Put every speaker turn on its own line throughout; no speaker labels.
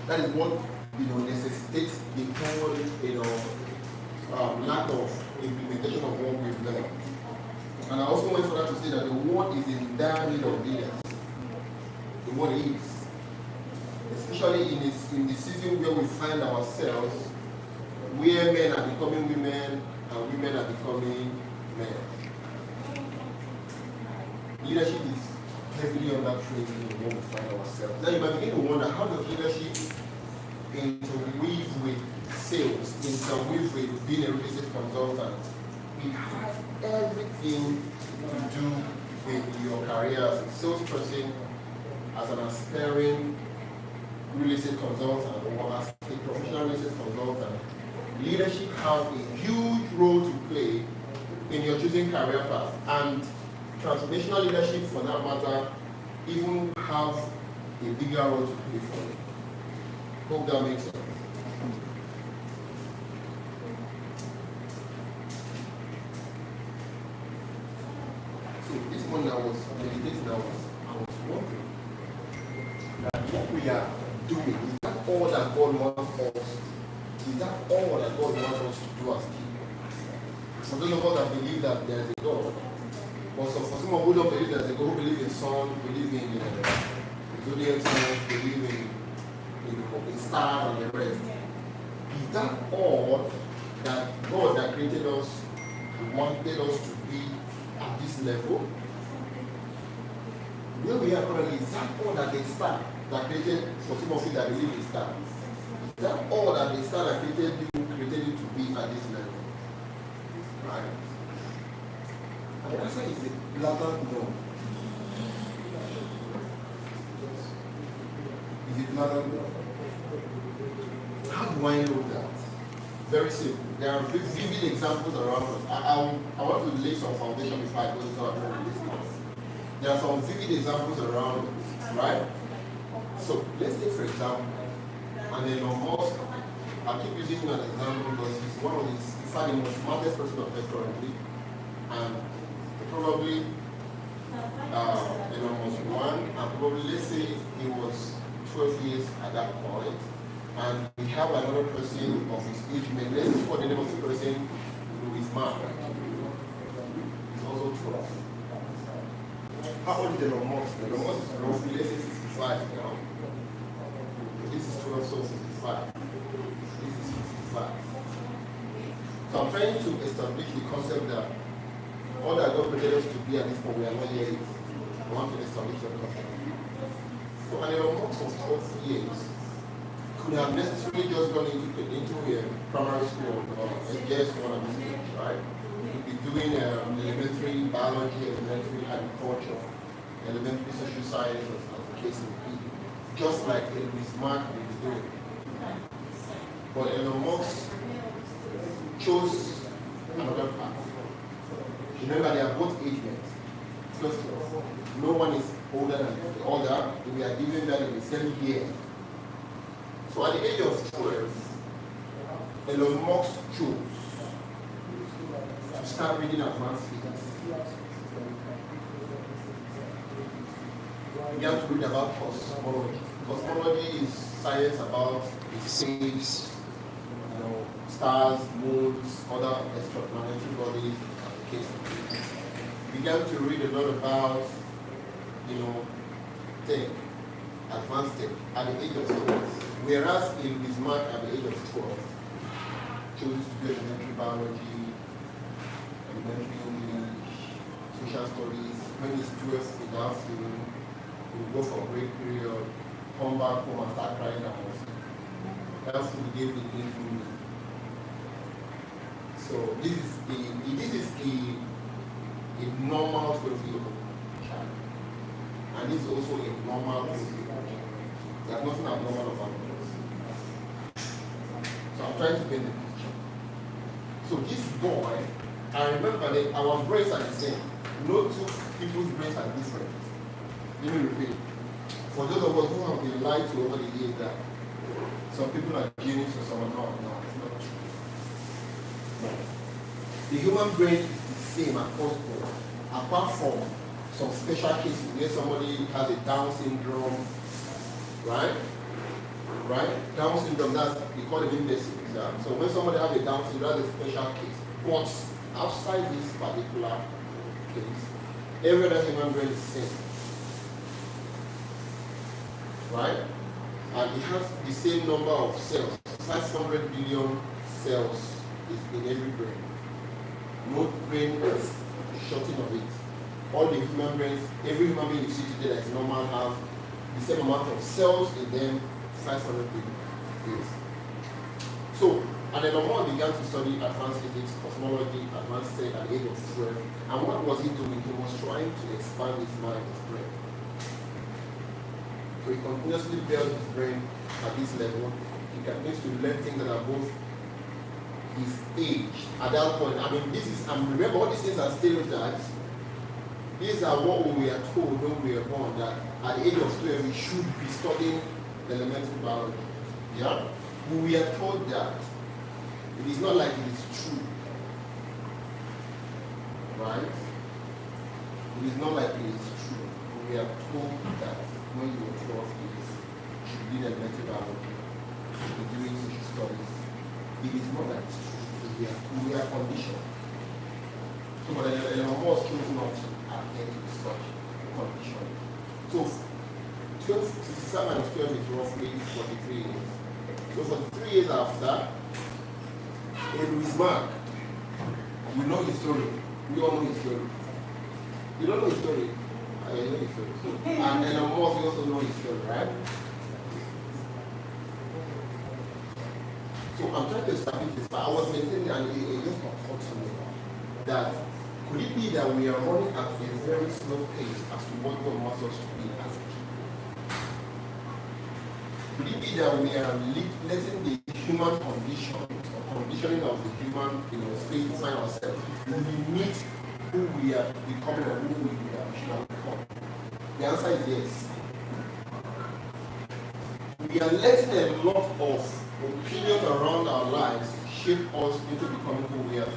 That is what necessitates the whole lack of implementation of what we've learned. And I also went further to say that the world is in dire need of leaders. The world is, especially in the season where we find ourselves, where men are becoming women and women are becoming men. Leadership is heavily under training in what we find ourselves. Now you might begin to wonder, how does leadership interweave with sales, interweave with being a real estate consultant? We have everything to do with your career as a salesperson, as an aspiring real estate consultant, or as a professional real estate consultant. Leadership has a huge role to play in your choosing career path, and transformational leadership, for that matter, even have a bigger role to play for you. Hope that makes sense. So this morning I was meditating, I was wondering that what we are doing, is that all that God wants us? Is that all that God wants us to do as people? For those of us that believe that there is a God, but for some who don't believe there's a God, who believe in sun, believe in zodiac signs, believe in stars and the rest, is that all that God that created us wanted us to be at this level? Where we are currently, is that all that the star that created, for some of you that believe in stars, is that all that the star that created you to be at this level? Right? And the answer is a blatant no. Is it blatant no? How do I know that? Very simple. There are vivid examples around us. I want to lay some foundation before I go into our this. There are some vivid examples around us, right? So let's take, for example, and Elon Musk. I keep using him as an example because he's one of the, in fact, the most smartest person of Earth currently, and probably Elon Musk won, and probably, let's say he was 12 years at that point, and we have another person of his age, let's put the name of the person, Louis Mark. He's also 12. How old is Elon Musk? Elon Musk is roughly, let's say 55 now. This is 12, so 55. This is 55. So I'm trying to establish the concept that all that God created us to be at this point, we are not yet. I want to establish the concept. So an Elon Musk of 12 years could have necessarily just gone into a primary school or just one of these schools, right? He could be doing elementary biology, elementary agriculture, elementary social science, as the case may be, just like Louis Mark is doing. But Elon Musk chose another path. Remember, they are both age mates. First of all, no one is older than the other. We are given that in the same year. So at the age of 12, Elon Musk chose to start reading advanced physics. He began to read about cosmology. Cosmology is science about the space, stars, moons, other extraplanetary bodies. Began to read a lot about, tech, advanced tech at the age of 12. Whereas in his mark at the age of 12, chose to do elementary biology, elementary English, social studies. When he's 12 in the afternoon, he will go for a break period, come back home and start crying at us. That's what he gave the food. So this is a normal 12-year-old child. And this is also a normal 12-year-old child. There's nothing abnormal about it. So I'm trying to paint the picture. So this boy, I remember that our brains are the same. No two people's brains are different. Let me repeat. For those of us who have been lied to over the years that some people are genius or some are not, no, it's not true. The human brain is the same across board, apart from some special cases where somebody has a Down syndrome, right? right? Down syndrome, that's, we call it imbecile. So when somebody has a Down syndrome, that's a special case. But outside this particular case, every other human brain is the same. Right? And it has the same number of cells. 500 billion cells is in every brain. No brain is shorting of it. All the human brains, every human being you see today that is normal have the same amount of cells in them, 500 billion. Yes. So, and then Norman began to study advanced physics, cosmology, advanced science at the age of 12. And what was he doing? He was trying to expand his mind, his brain. So he continuously built his brain at this level. He continues to learn things that are both his age. At that point, I mean, this is, remember all these things are stereotypes. These are what we are told when we are born, that at the age of 12 we should be studying elementary biology. Yeah? But we are told that it is not like it is true. Right? It is not like it is true. But we are told that when you are 12 years, you should be in elementary biology, you should be doing social studies. It is not like it's true. We are conditioned. So, but there are more skills not to attend to such condition. So, 57 minus 12 is roughly 43 years. So, for 3 years after, Louis Mark, you know his story. We all know his story. You don't know his story? I know his story. And then Amos, you also know his story, right? So I'm trying to establish this, but I was maintaining, and it just occurred to me that could it be that we are running at a very slow pace as to what God wants us to be as a people? Could it be that we are letting the human condition or conditioning of the human, space inside ourselves limit who we are becoming or who we should become? The answer is yes. We are letting a lot of opinions around our lives shape us into becoming who we are today.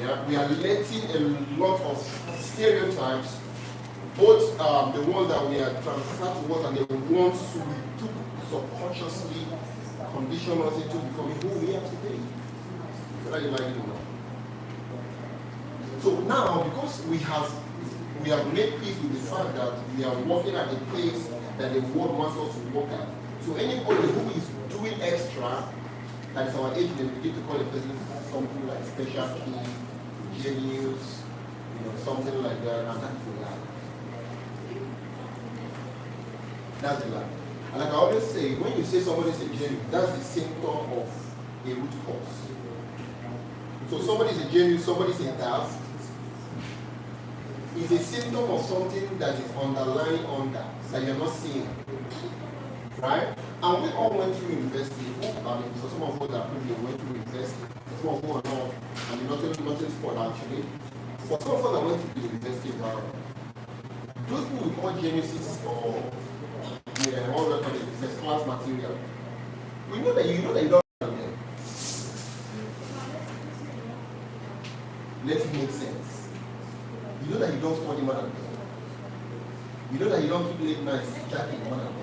Yeah, we are letting a lot of stereotypes, both the ones that we are transferred to us and the ones we took subconsciously condition us into becoming who we are today. Whether you like it or not. So now, because we have made peace with the fact that we are working at the pace that the world wants us to work at. So anybody who is doing extra, that is our age, they begin to call a person something like special key, genius, something like that, and that's a lie. That's a lie. And like I always say, when you say somebody is a genius, that's the symptom of a root cause. So somebody is a genius, somebody is a daft, is a symptom of something that is underlying under, that you're not seeing. Right? And we all went through university. For some of us that probably went through university, some of us are not, and nothing sport actually. For some of us that went through the university environment, those who we call geniuses or all that first class material, we know that you don't have them. Let it make sense. You know that you don't study more than them. You know that you don't keep late nights chatting more than them.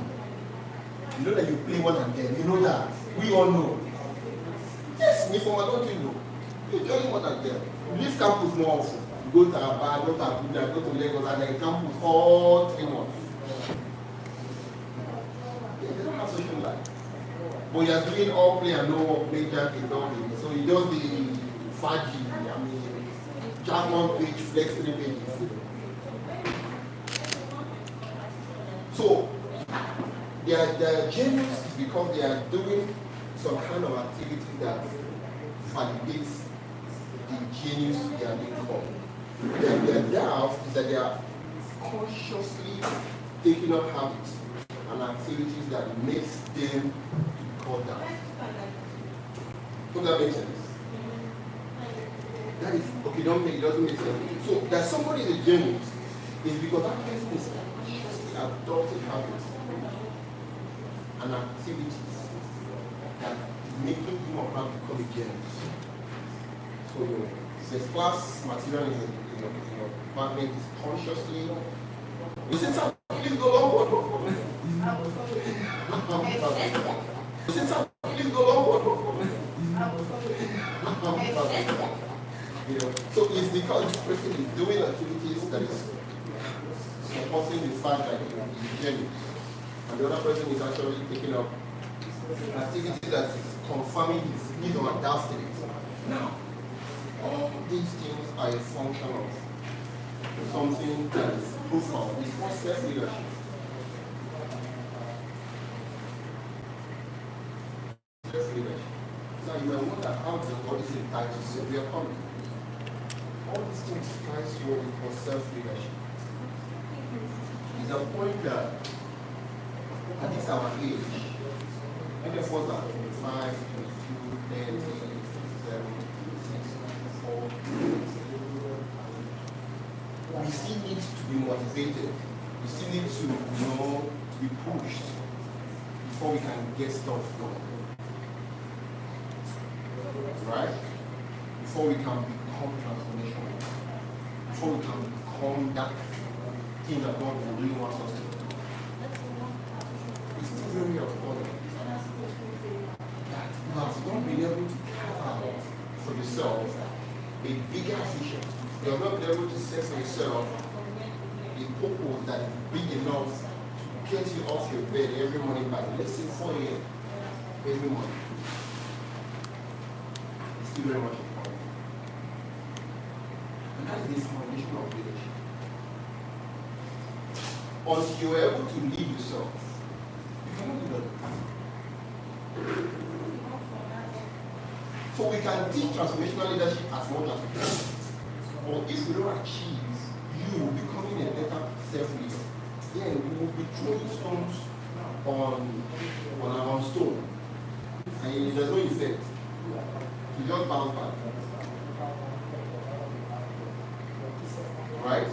You know that you play more than them. You know that. We all know. Yes, me from don't you know? You study more than them. You leave campus more often. You go to Aba, go to Abuja, go to Lagos, and then campus all 3 months. They don't have social life. But you are doing all play and no work, play jack and all. So you just be fudgy. Jack 1 page, flex 3 pages. So, they are genius because they are doing some kind of activity that validates the genius they are being called. Their doubt is that they are consciously taking up habits and activities that makes them called that. Does that make sense? That is, okay, it doesn't make sense. So, that somebody is a genius is because that person is consciously adopting habits and activities that is making him or her become a genius. So, the class material in your department is consciously, you see, some, even Please go on. So it's because this person is doing activities that is supporting the fact that he is genuine, and the other person is actually taking up activity that is confirming his or her destiny. Now, all these things are a function of something that is profound. It's called self-leadership. Self-leadership. Now, you may wonder how does all this tie to severe coming. All these things ties to what we call self-leadership. It's a point that at this our age, many of us are 25, 22, 30, 7, 6, 4. We still need to be motivated. We still need to, be pushed before we can get stuff done. Right? Before we can become transformational. Before we can become that thing that God really wants us to do. It's still very important that you have not been able to carve out for yourself a bigger vision. You have not been able to set for yourself a purpose that is big enough to get you off your bed every morning by, let's say, 4 a.m. every morning. It's still very much important. And that is the foundation of leadership. Until you are able to lead yourself, you cannot do that. So we can teach transformational leadership as much as we can. But if we don't achieve you becoming a better self-leader, then we will be throwing stones on our stone. And there's no effect. You just bounce back. Right?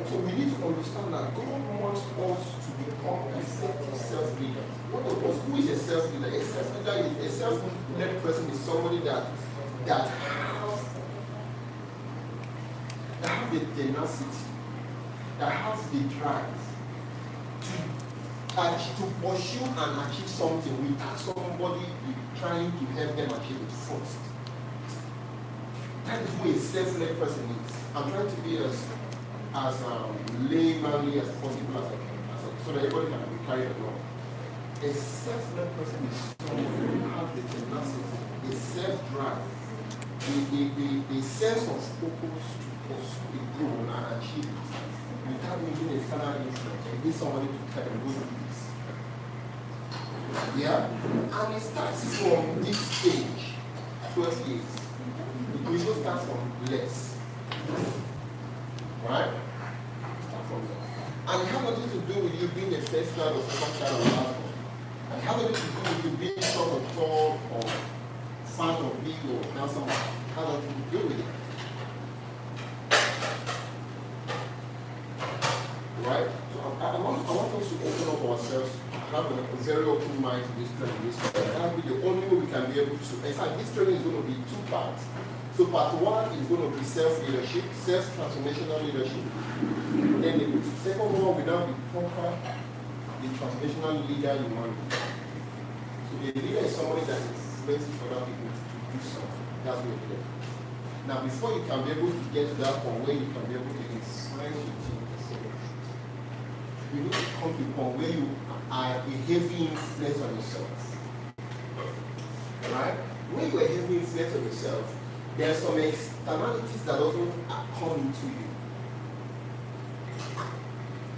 So we need to understand that God wants us to become effective self-leaders. Who is a self-leader? A self-leader is a self-led person is somebody that have the tenacity, that have the drive to pursue and achieve something without somebody trying to help them achieve it first. That is who a self-led person is. I'm trying to be as laymanly as possible as I can, so that everybody can be carried along. A self-led person is someone who has the tenacity, the self-drive, the sense of purpose to pursue a goal and achieve it without needing a external influence. You need somebody to tell them, go do this. Yeah? And it starts from this stage, 12 years. We will start from less. Right? Start from less. And it has nothing to do with you being a first child or second child or last one. And it has nothing to do with you being short or tall or fat or big or handsome. It has nothing to do with it. Right? So I want us to open up ourselves, have a very open mind to this training. That will be the only way we can be able to. In fact, this training is going to be 2 parts. So part 1 is going to be self-leadership, self-transformational leadership. Then the second one will now be proper, the transformational leader you want. So the leader is somebody that influences other people to do something. That's what it is. Now before you can be able to get to that point where you can be able to influence your team, you need to come to a point where you are a heavy influence on yourself. Right? When you are a heavy influence on yourself, there are some externalities that also come into you.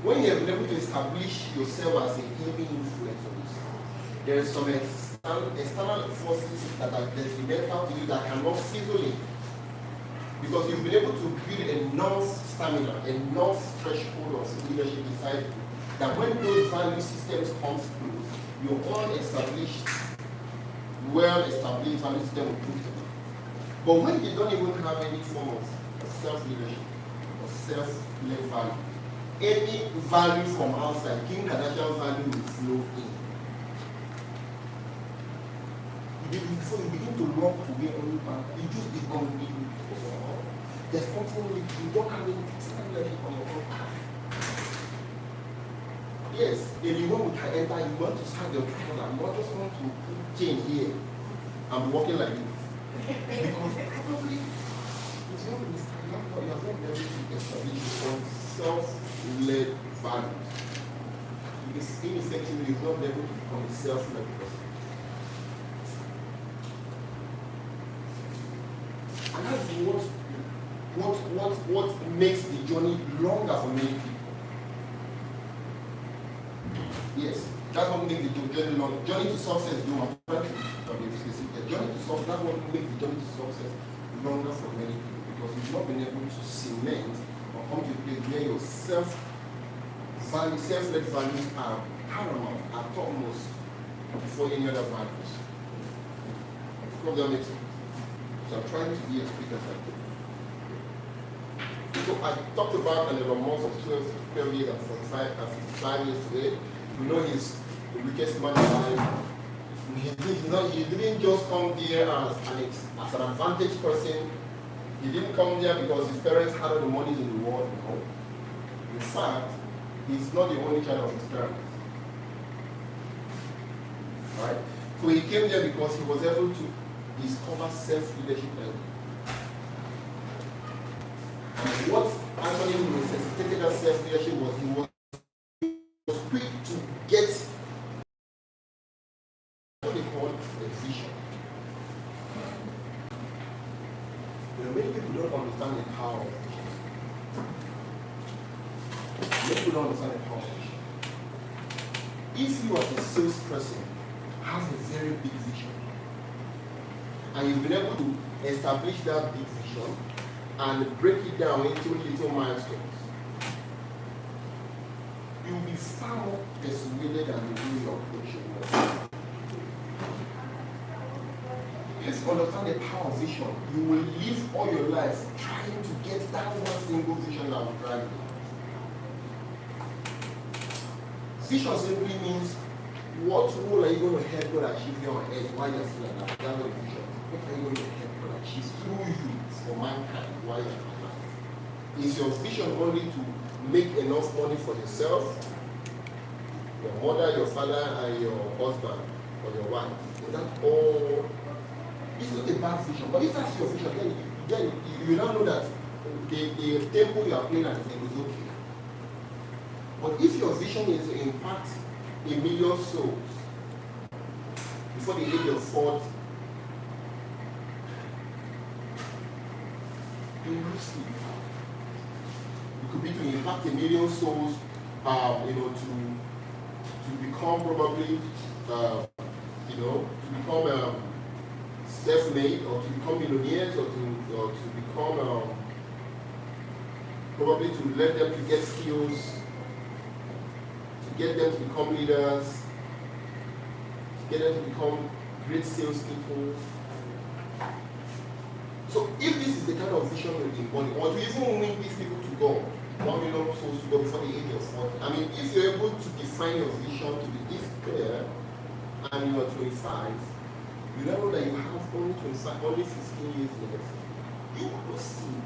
When you have been able to establish yourself as a heavy influence on yourself, there are some external forces that are detrimental to you that cannot fizzle in. Because you've been able to build enough stamina, enough threshold of leadership inside you, that when those value systems come through, your own established, well-established value system will put them. But when you don't even have any form of self-leadership or self-led value, any value from outside, Kim Kardashian value will flow in. Before you begin to walk away on your path, you just become weak. There's nothing you don't have any external leadership on your own path. Yes, and you want to enter, you want to start your trial, you not just want to change here and be working like this. Because probably it's not going to start, you have not been able to establish on self-led values. Because ineffectively, you've not been able to become a self-led person. And that's what makes the journey longer for many people. Yes, that's what makes the journey longer. Journey to success, the journey to success, that's what makes the journey to success longer for many people, because you've not been able to cement or come to a place where your self-led values are paramount, are topmost before any other values. Hope that makes sense. So I'm trying to be as quick as I can. So I talked about an Elon Musk of 12 years and 55 years today. We know he's the richest man alive. He didn't just come there as an advantaged person. He didn't come there because his parents had all the money in the world. No. In fact, he's not the only child of his parents. Right? So he came there because he was able to discover self-leadership early. And what actually necessitated that self-leadership was he was quick to get what they call a vision. Many people don't understand the power of vision. Many people don't understand the power of vision. If you as a salesperson have a very big vision, and you've been able to establish that big vision and break it down into little milestones, you'll be far more persuaded than the way your approach works. If you understand the power of vision, you will live all your life trying to get that one single vision that will drive you. Vision simply means what role are you going to help God achieve here on earth while you're still alive? That's what vision is. What are you going to help God achieve through you for mankind while you're alive? Is your vision only to make enough money for yourself, your mother, your father, and your husband or your wife? Is that all? It's not a bad vision, but if that's your vision, then you now know that the tempo you are playing at is okay. But if your vision is to impact 1 million souls before the age of 40, you lose sleep. It could be to impact 1 million souls, to become probably, to become self-made, or to become millionaires, or to become probably to let them to get skills, to get them to become leaders, to get them to become great salespeople. So if this is the kind of vision we're embody, or to even win these people to God, 1 million souls to go before the age of 40. I mean, if you're able to define your vision to be this clear, and you are 25, you know that you have only 25, only 15 years left. You will see.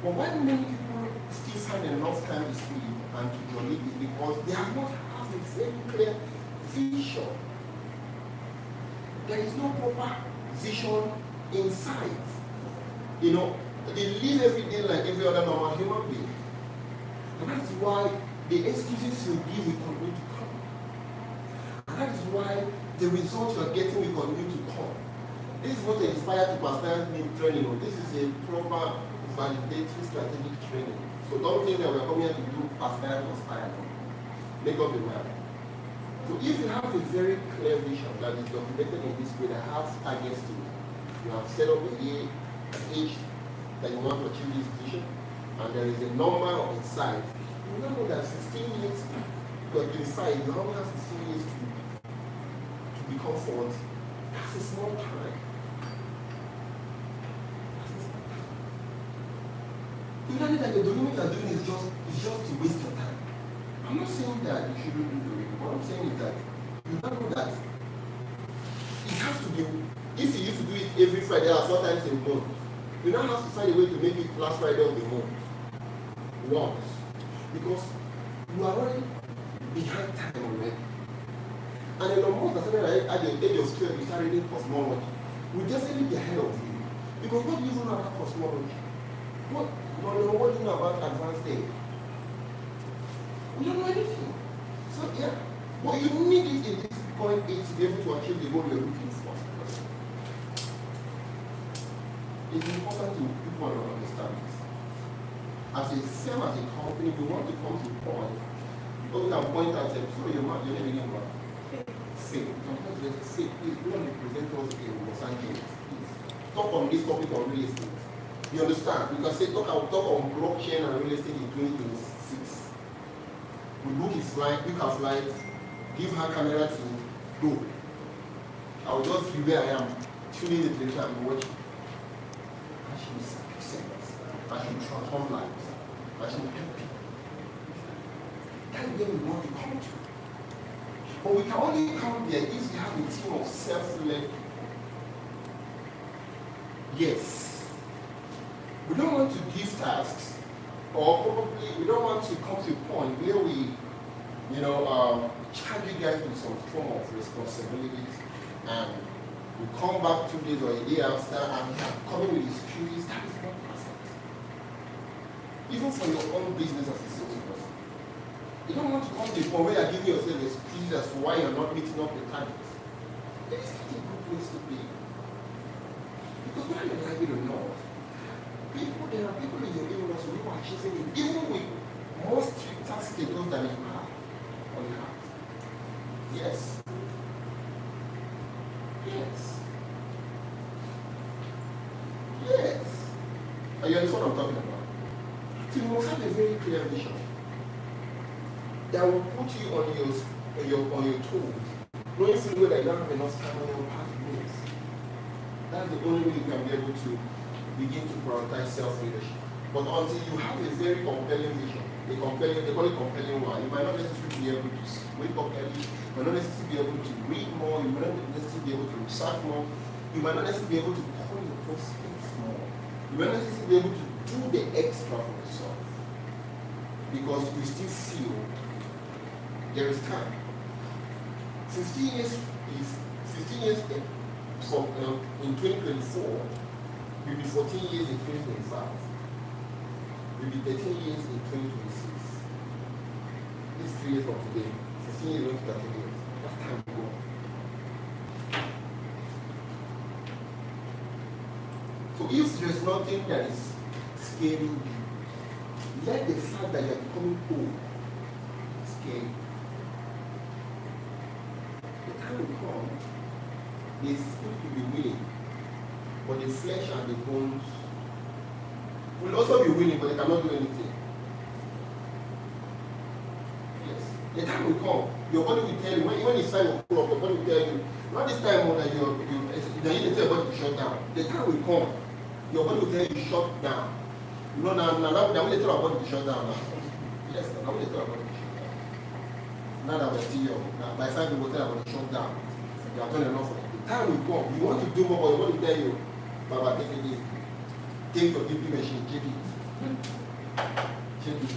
But why many people still find enough time to sleep and to journey is because they have not have a very clear vision. There is no proper vision inside. They live every day like every other normal human being. And that is why the excuses you give will continue to come. And that is why the results you are getting will continue to come. This is what they inspire to personality training. This is a proper validating strategic training. So don't think that we're coming here to do personality inspired. Make up your mind. So if you have a very clear vision that is documented in this way, that have targets to it, you have set up an age that you want to achieve this vision, and there is a number inside, you know that 15 years, you are 25, you only have 15 years to become 40. That's a small time. You know that the doing what you are doing is just to waste your time. I'm not saying that you shouldn't do it. What I'm saying is that you know that it has to be, if you used to do it every Friday or 4 times a month, you now have to find a way to make it last Friday of the month. Once. Because You are already behind time already. And in almost the same at the age of 12, you start reading cosmology. We definitely be ahead of you. Because what do you know about cosmology? What do you know about advanced day? We don't know anything. So yeah. But you need it in this point A to be able to achieve the goal you're looking for. It's important to people to understand this. As a firm, as a company, we want to come to a point. Because we can point at them, so you're not even what? Say, please, do not represent us in Los Angeles, please. Talk on this topic on real estate. You understand? You can say, talk on blockchain and real estate in 2026. We book his flight, pick her flight, give her camera to go. I'll just be where I am, tuning it later and watching. And she will success. And she will transform lives. And she will help people. That's where we want to come to. But we can only come there if we have a team of self-led. Yes. We don't want to give tasks, or probably we don't want to come to a point where we, charge you guys with some form of responsibilities, and we come back 2 days or a day after and we are coming with excuses. That is not perfect. Even for your own business as a salesperson. You don't want to come to a point where you are giving yourself excuses as to why you're not meeting up the targets. It is not a good place to be. Because whether you like it or not, there are people in your industry who are achieving it, even with more stricter schedules than you have on your house. Yes. Yes. Yes. Are you understand what I'm talking about? So you must have a very clear vision that will put you on your toes, knowing fully that you don't have enough time on your pathways. That's the only way you can be able to begin to prioritize self-leadership. But until you have a very compelling vision, they call it compelling one, you might not necessarily be able to wake up early, you might not necessarily be able to read more, you might not necessarily be able to research more, you might not necessarily be able to call your prospects more, you might not necessarily be able to do the extra for yourself. Because you still feel there is time. 15 years from in 2024, will be 14 years in 2025, will be 13 years in 2026. This is 3 years from today, 15 years to 13 years. That's time to go. So if there's nothing that is scaring you, let the fact that you're becoming old scare you. The time will come, the spirit will be willing, but the flesh and the bones will also be willing, but they cannot do anything. Yes. The time will come. Your body will tell you, when it's 5 o'clock, your body will tell you, not this time more that you need to tell your body to shut down. The time will come. Your body will tell you, shut down. You know, now we tell our body to shut down now. Yes, now we tell our body to shut down. Now that we're still young, now by 5 we will tell our body to shut down. You have done enough for it. The time will come. You want to do more, but your body will tell you, Baba, take it easy. Take your DP machine, take it. Take it.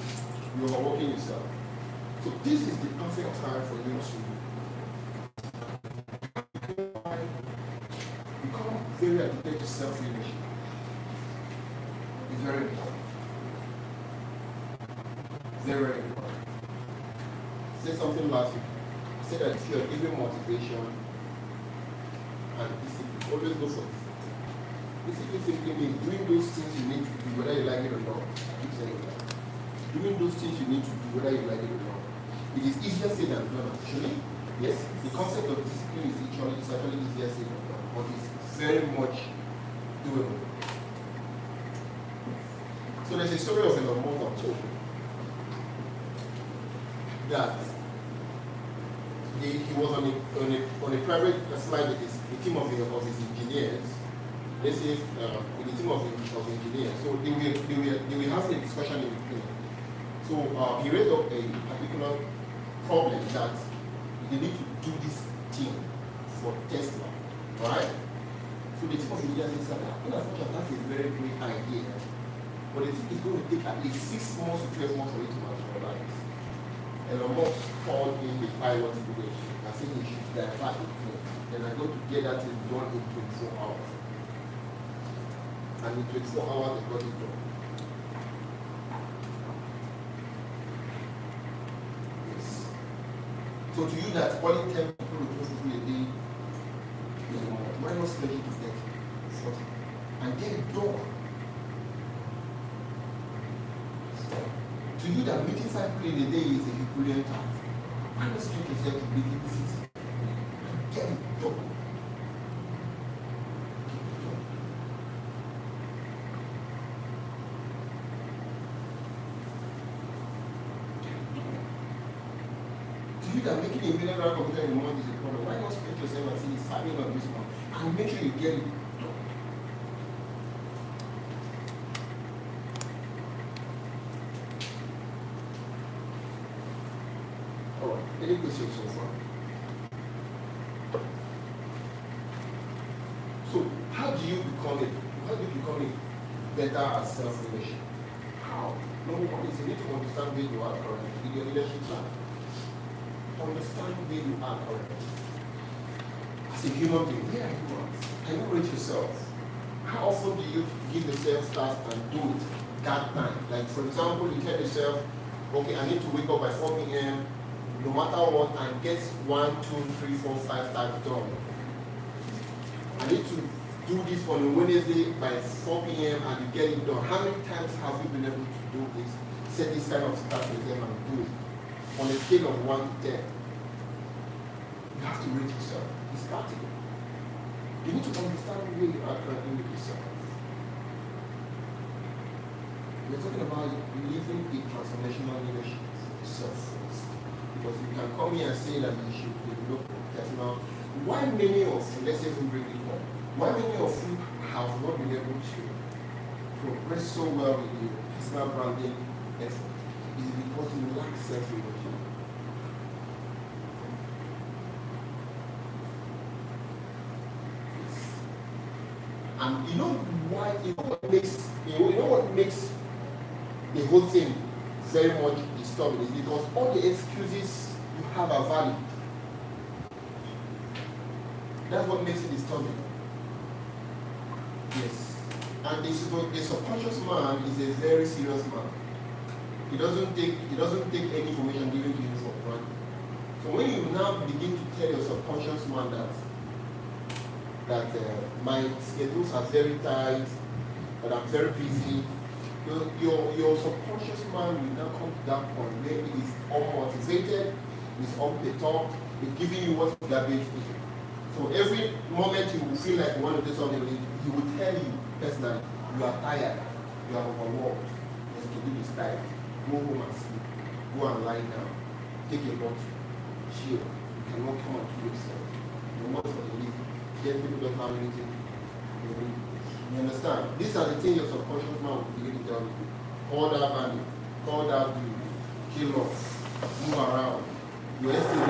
You're overworking yourself. So this is the perfect time for you to become very addicted to self-leadership. It's very important. Very, very important. I said something last week. I said that if you are giving motivation and discipline, always go for this. Basically simply means doing those things you need to do, whether you like it or not. I keep saying that. Doing those things you need to do, whether you like it or not. It is easier said than done, actually. Yes, the concept of discipline is actually easier said than done, but it's very much doable. So there's a story of Elon Musk that he was on a private flight with a team of his engineers. Let's say with a team of engineers. So they will have a discussion in between. So he raised up a particular problem that they need to do this thing for Tesla, right? So the team of engineers said that that's a very great idea, but it's going to take at least 6 months to 12 months for it to materialize. Elon Musk called in the pilot today. I said he should divert the plane. Then I got to get that thing done in 24 hours. And in 24 hours, they got it done. Yes. So to you that calling 10 people to 20 people a day is more. Why not spend it to 30, 40, and get it done? To you that meeting 5 people in a day is a Herculean task. Why not spend yourself to meeting 60 and get it done? That making $1 million computer in a month is a problem. Why not spend yourself and say it's having on this one and make sure you get it done? Alright, any questions so far? So how do you become a better at self-relation? How? Number one is you need to understand where you are currently in your leadership plan. Understand where you are currently. As a human being, where are you at? Can you rate yourself? How often do you give yourself tasks and do it that time? Like for example, you tell yourself, okay, I need to wake up by 4 p.m. no matter what, and get 1, 2, 3, 4, 5 tasks done. I need to do this on a Wednesday by 4 p.m. and you get it done. How many times have you been able to do this? Set this kind of task with them and do it on a scale of 1 to 10. You have to rate yourself. It's practical. You need to understand where you are currently with yourself. We're talking about living a transformational leadership yourself first. Because you can come here and say that you should develop personal. Why many of you, let's say we bring it home, why many of you have not been able to progress so well with your personal branding effort is because you lack self-image. And you know why? You know what makes the whole thing very much disturbing is because all the excuses you have are valid. That's what makes it disturbing. Yes. And the subconscious man is a very serious man. He doesn't take any information given to him for granted. So when you now begin to tell your subconscious man that my schedules are very tight, that I'm very busy, your subconscious mind will now come to that point where it is unmotivated, it's unperturbed, it's giving you what you are going to do. So every moment you will feel like you want to do something, he will tell you personally, you are tired, you are overworked, your schedule is tight, go home and sleep, go and lie down, take a bottle, chill, you cannot come and kill yourself. No more for the living. Get people don't have anything. You understand? These are the things your subconscious mind will begin to tell you. Call that money, call that dude, kill off, move around. Your estate will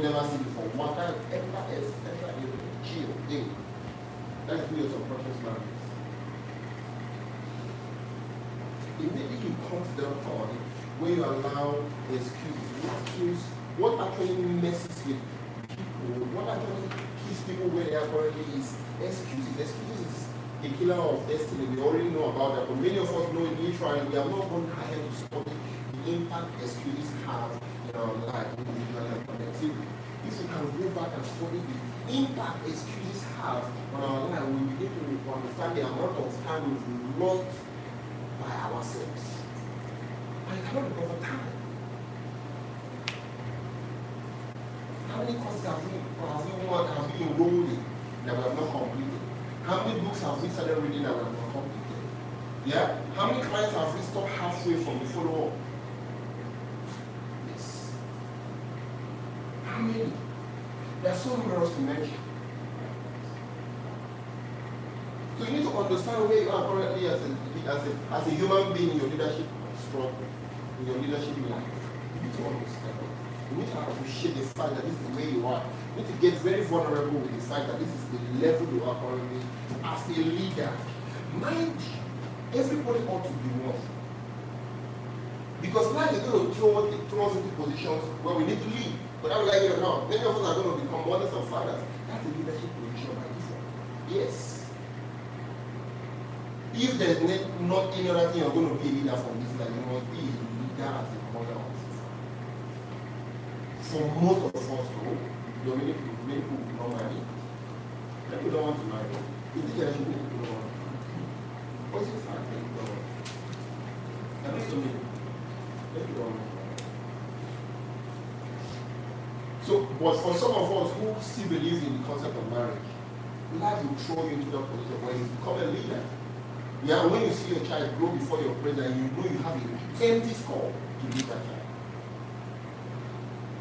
never see before. One time, enter, chill, thing. That's who your subconscious mind is. Immediately you come to that point where you allow excuses. What actually messes with what actually keeps people where they are currently is excuses. Excuses is a killer of destiny. We already know about that, but many of us know it literally. We have not gone ahead to study the impact excuses have in our life, individual and collectively. If we can go back and study the impact excuses have on our life, we begin to understand the amount of time we've lost by ourselves. And you cannot recover time. How many courses have we enrolled in that we have not completed? How many books have we started reading that we have not completed? Yeah? How many clients have we stopped halfway from the follow-up? Yes. How many? There are so numerous to mention. So you need to understand where you are currently as a human being in your leadership struggle, in your leadership life. You need to understand. You need to appreciate the fact that this is where you are. You need to get very vulnerable with the fact that this is the level you are currently as a leader. Mind you, everybody ought to be one. Because life is going to throw us into positions where we need to lead. But I would like it or not, many of us are going to become mothers and fathers. That's a leadership position by default. Yes. If there's not any other thing you're going to be a leader from this life, you must be a leader as a mother or as a father. For most of us, though, many people don't marry. Many people don't want to marry. In this generation, many people don't want to marry. What's the fact that you don't want to marry? And that's so many. Many people don't want to marry. So, but for some of us who still believe in the concept of marriage, life will throw you into that position where you become a leader. Yeah, when you see your child grow before your presence, you know you have an empty skull to lead that child.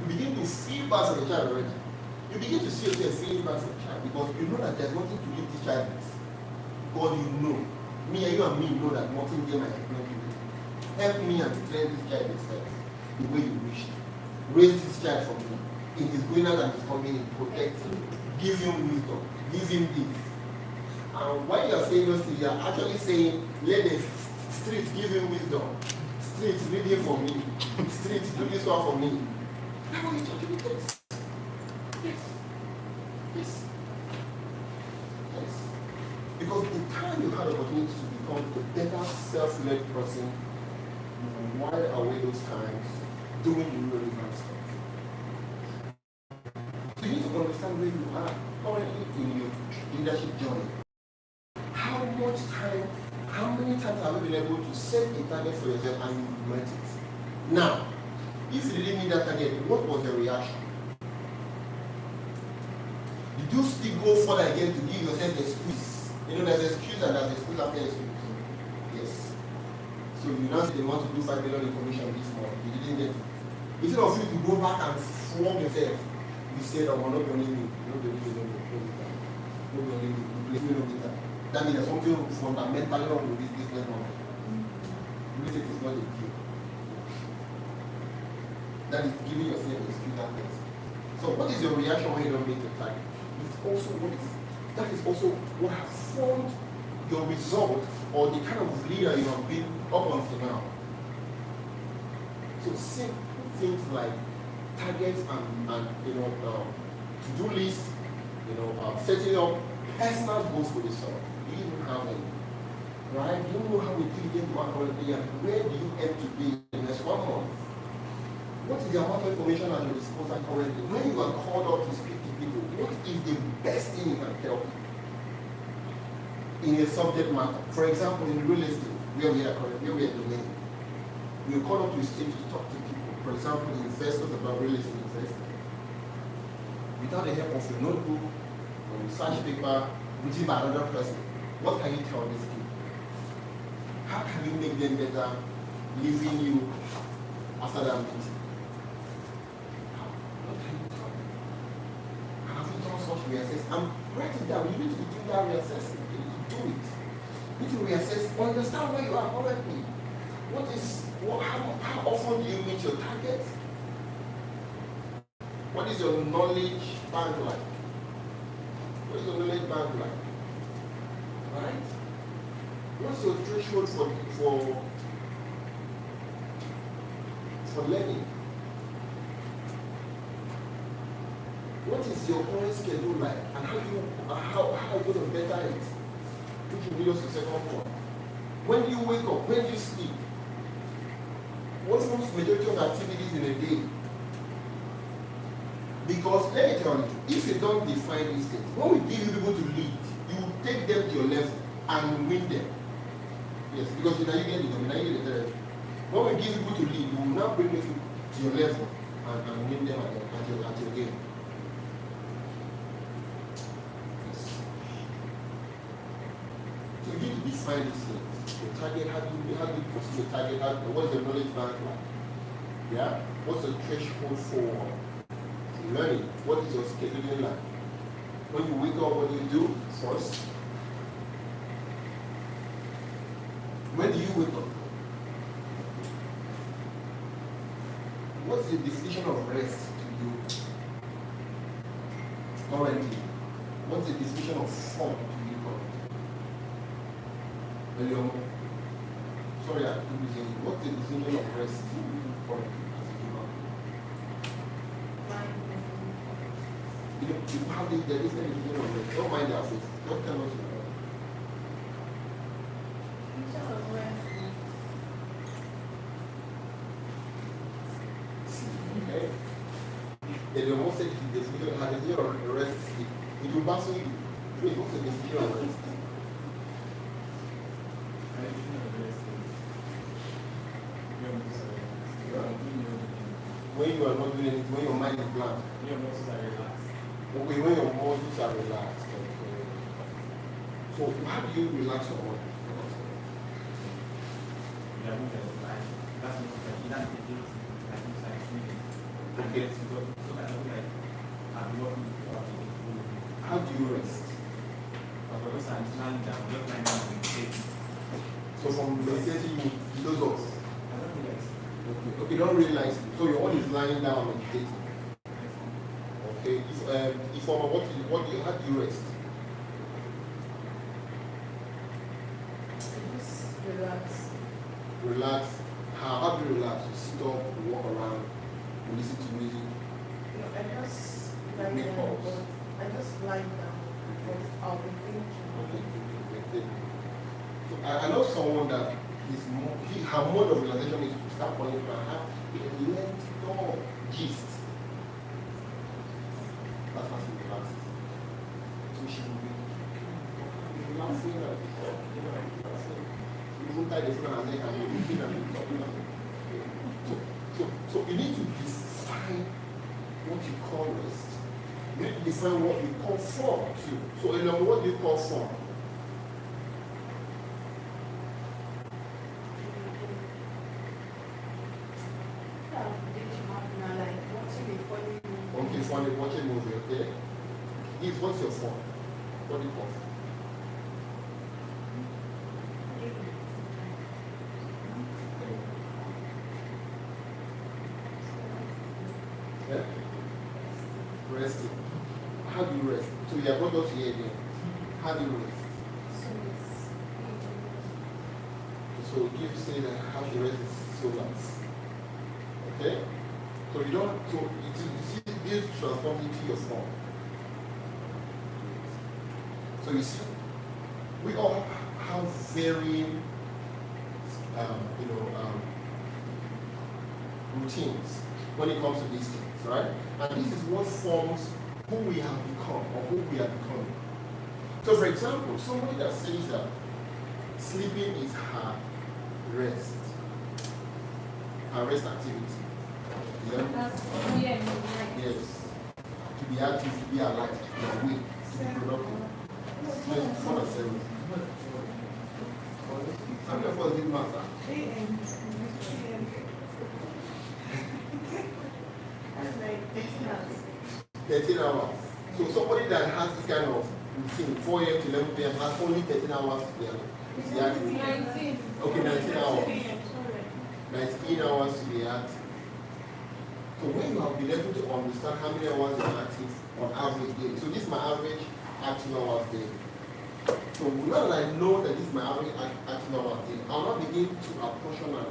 You begin to feel bad for the child already. You begin to see yourself feeling bad for the child because you know that there's nothing to leave this child with. God, you know. Me and you and me know that nothing there might help you. Help me and train this child itself the way you wish. Raise this child for me. In his going out and his coming in, protect him. Give him wisdom. Give him this. And when you are saying those things, you are actually saying, let the streets give him wisdom. Streets, read him for me. Streets, do this one for me. That's what you're talking about. Yes. Yes. Yes. Because the time you had the opportunity to become a better self-led person, you will while away those times doing the relevant stuff. So you need to understand where you are currently in your leadership journey. How much time, how many times have you been able to set a target for yourself and you regret it? Now, if you didn't meet that target, what was your reaction? Did you still go further again to give yourself the excuse? You know, there's excuse and there's excuse after excuse. Yes. So you now say you want to do 5 million in commission this month. You didn't get it. Instead of you to go back and flog yourself, you said, oh, not only me, not only me, not only me, that means there's something fundamentally wrong with this business model. Real estate is not a deal. That is giving yourself an excuse that place. So what is your reaction when you don't meet your target? It's also that is also what has formed your result or the kind of leader you have been up until now. So simple things like targets and to-do lists, setting up personal goals for yourself. Do you even have any? Right? Do you know how we diligent you are currently and where do you aim to be in the next 1 month? What is the amount of information at your disposal currently? When you are called up to speak to people, what is the best thing you can tell people in a subject matter? For example, in real estate, where we are doing, we are called up to a stage to talk to people. For example, investors about real estate investing. Without the help of your notebook or research paper written by another person, what can you tell these people? How can you make them better leaving you after that meeting? What can you tell them? Have you done such reassessment? I'm writing down. You need to be doing that reassessment. You need to do it. You need to reassess, understand where you are currently. How often do you meet your targets? What is your knowledge bank like? What is your knowledge bank like? Right? What's your threshold for learning? What is your current schedule like? And how are you going to better it? Which will lead us to the second point. When do you wake up? When do you sleep? What's the majority of activities in a day? Because let me tell you, if you don't define these things, when we give you people to lead, you will take them to your level and win them. Yes, because you get the when we give people to lead, you will now bring them to your level and win them at your game. Yes. So you need to define these things. Your target, how do you pursue your target? What is the knowledge bank like? Yeah? What's the threshold for learning? What is your scheduling like? When you wake up, what do you do first? When do you wake up? What's the definition of rest to you currently? What's the definition of fun to you currently? Sorry, I couldn't hear you. What's the definition of rest for as a human? You have the definition of rest. Don't mind that. Don't tell us about it. Okay. Then you almost said the definition of rest. It will baffle you. What's the definition of rest? When you are not doing anything, when your mind is blank. When your muscles are relaxed. Okay, when your muscles are relaxed. Okay. So how do you relax your muscles? Okay. How do you rest? So from meditating you doze off. Okay, don't really like sleep. So your one is lying down meditating. Okay. If how do you rest?
Just relax.
Relax. How do you relax? You sit up, you walk around, you listen to music.
No, I just lie down. I just lie down because I'll be thinking.
Okay. So I know someone that her mode of relaxation is to start calling her and have a let-go gist. That's how she relaxes. So she will be laughing at you won't tie the phone and neck and you're looking at it. So you need to define what you call rest. You need to define what you call form too. So in other words, what do you call form? Okay, funny watching movie, okay? What's your form? What do you call form? Yeah? Resting. How do you rest? So you are going to here again. How do you rest? So you say that how to rest is so nice. Okay? So you don't, so this transforms into your form. So you see, we all have very, routines when it comes to these things, right? And this is what forms who we have become or who we are becoming. So for example, somebody that says that sleeping is her rest activity. Yes. To be active, to be alive, to be awake, to be productive. Yes, more than 7. How many of us did matter? 13 hours. So somebody that has this kind of routine, 4 a.m. to 11 p.m. has only 13 hours to be active. 19. Okay, 19 hours. 19 hours to be active. So when you have been able to understand how many hours you're active on average daily, so this is my average active hours daily. So now that I know that this is my average active hours daily, I'll now begin to apportion and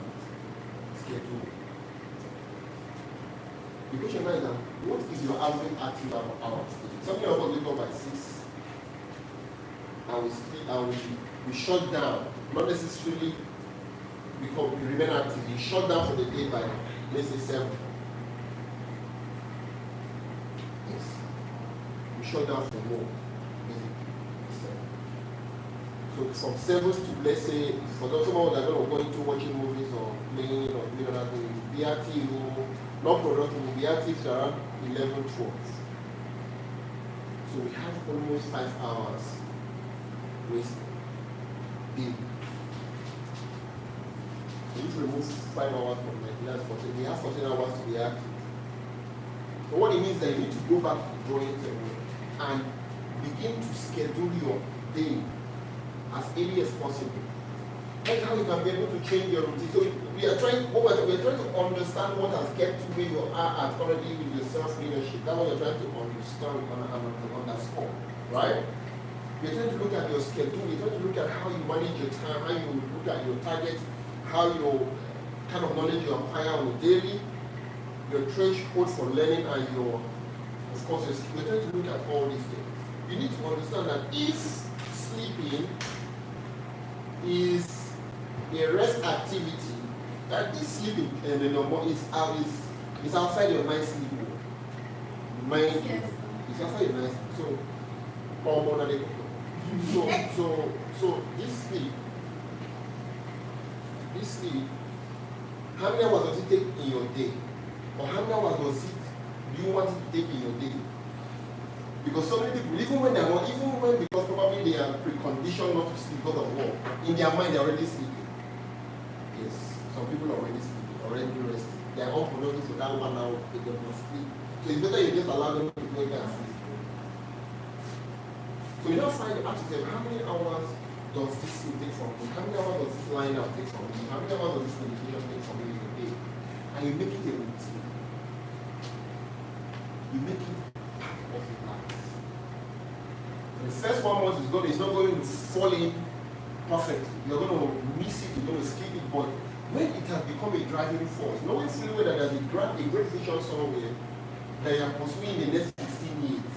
schedule. The question now is that what is your average active hours daily? Some of us wake up by 6 and we shut down, not necessarily because we remain active, you shut down for the day by let's say 7. Shut down from work, basically. So from 7 to, let's say, for those of us that are going to go into watching movies or playing or doing other things, be active, not productive, be active around 11, 12. So we have almost 5 hours wasted daily. So if we remove 5 hours from Nigeria, we have 14 hours to be active. So what it means is that you need to go back to the drawing table and begin to schedule your day as early as possible. That's how you can be able to change your routine. So we are trying to understand what has kept you where you are at currently with your self-leadership. That's what you're trying to understand and underscore, right? You're trying to look at your schedule. You're trying to look at how you manage your time, how you look at your targets, how your kind of knowledge you acquire on a daily, your threshold for learning, and your, of course, we're trying to look at all these things. You need to understand that if sleeping is a rest activity, that this sleeping is outside your mind sleep. Mind is outside your mind sleep. So this sleep, how many hours does it take in your day? Or how many hours do you want it to take in your day? Because so many people, even when because probably they are preconditioned not to sleep because of work, in their mind they're already sleeping. Yes, some people are already sleeping, already resting. They are all productive for that 1 hour, they don't sleep. So it's better you just allow them to go and sleep. So you now find, ask yourself, how many hours does this sleep take from me? How many hours does this line up take from me? How many hours does this meditation take from me in a day? And you make it a routine. You make it part of your life. The first 1 month it's not going to fall in perfectly. You're going to miss it, you're going to skip it, but when it has become a driving force, knowing fully well that there's a great vision somewhere that you are pursuing in the next 15 years,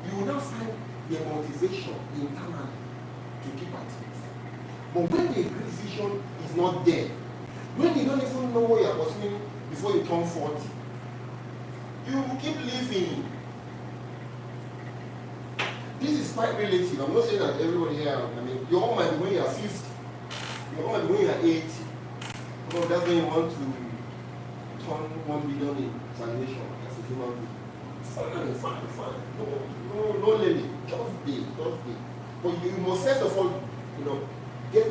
you will now find the motivation internally to keep at it. But when the great vision is not there, when you don't even know what you are pursuing before you turn 40, you will keep living. This is quite relative. I'm not saying that everybody here, your own might be when you are 50, your own might be when you are 80. Because that's when you want to turn 1 billion in salvation as a human being. Fine. No lady. Just be. But you must first of all, get a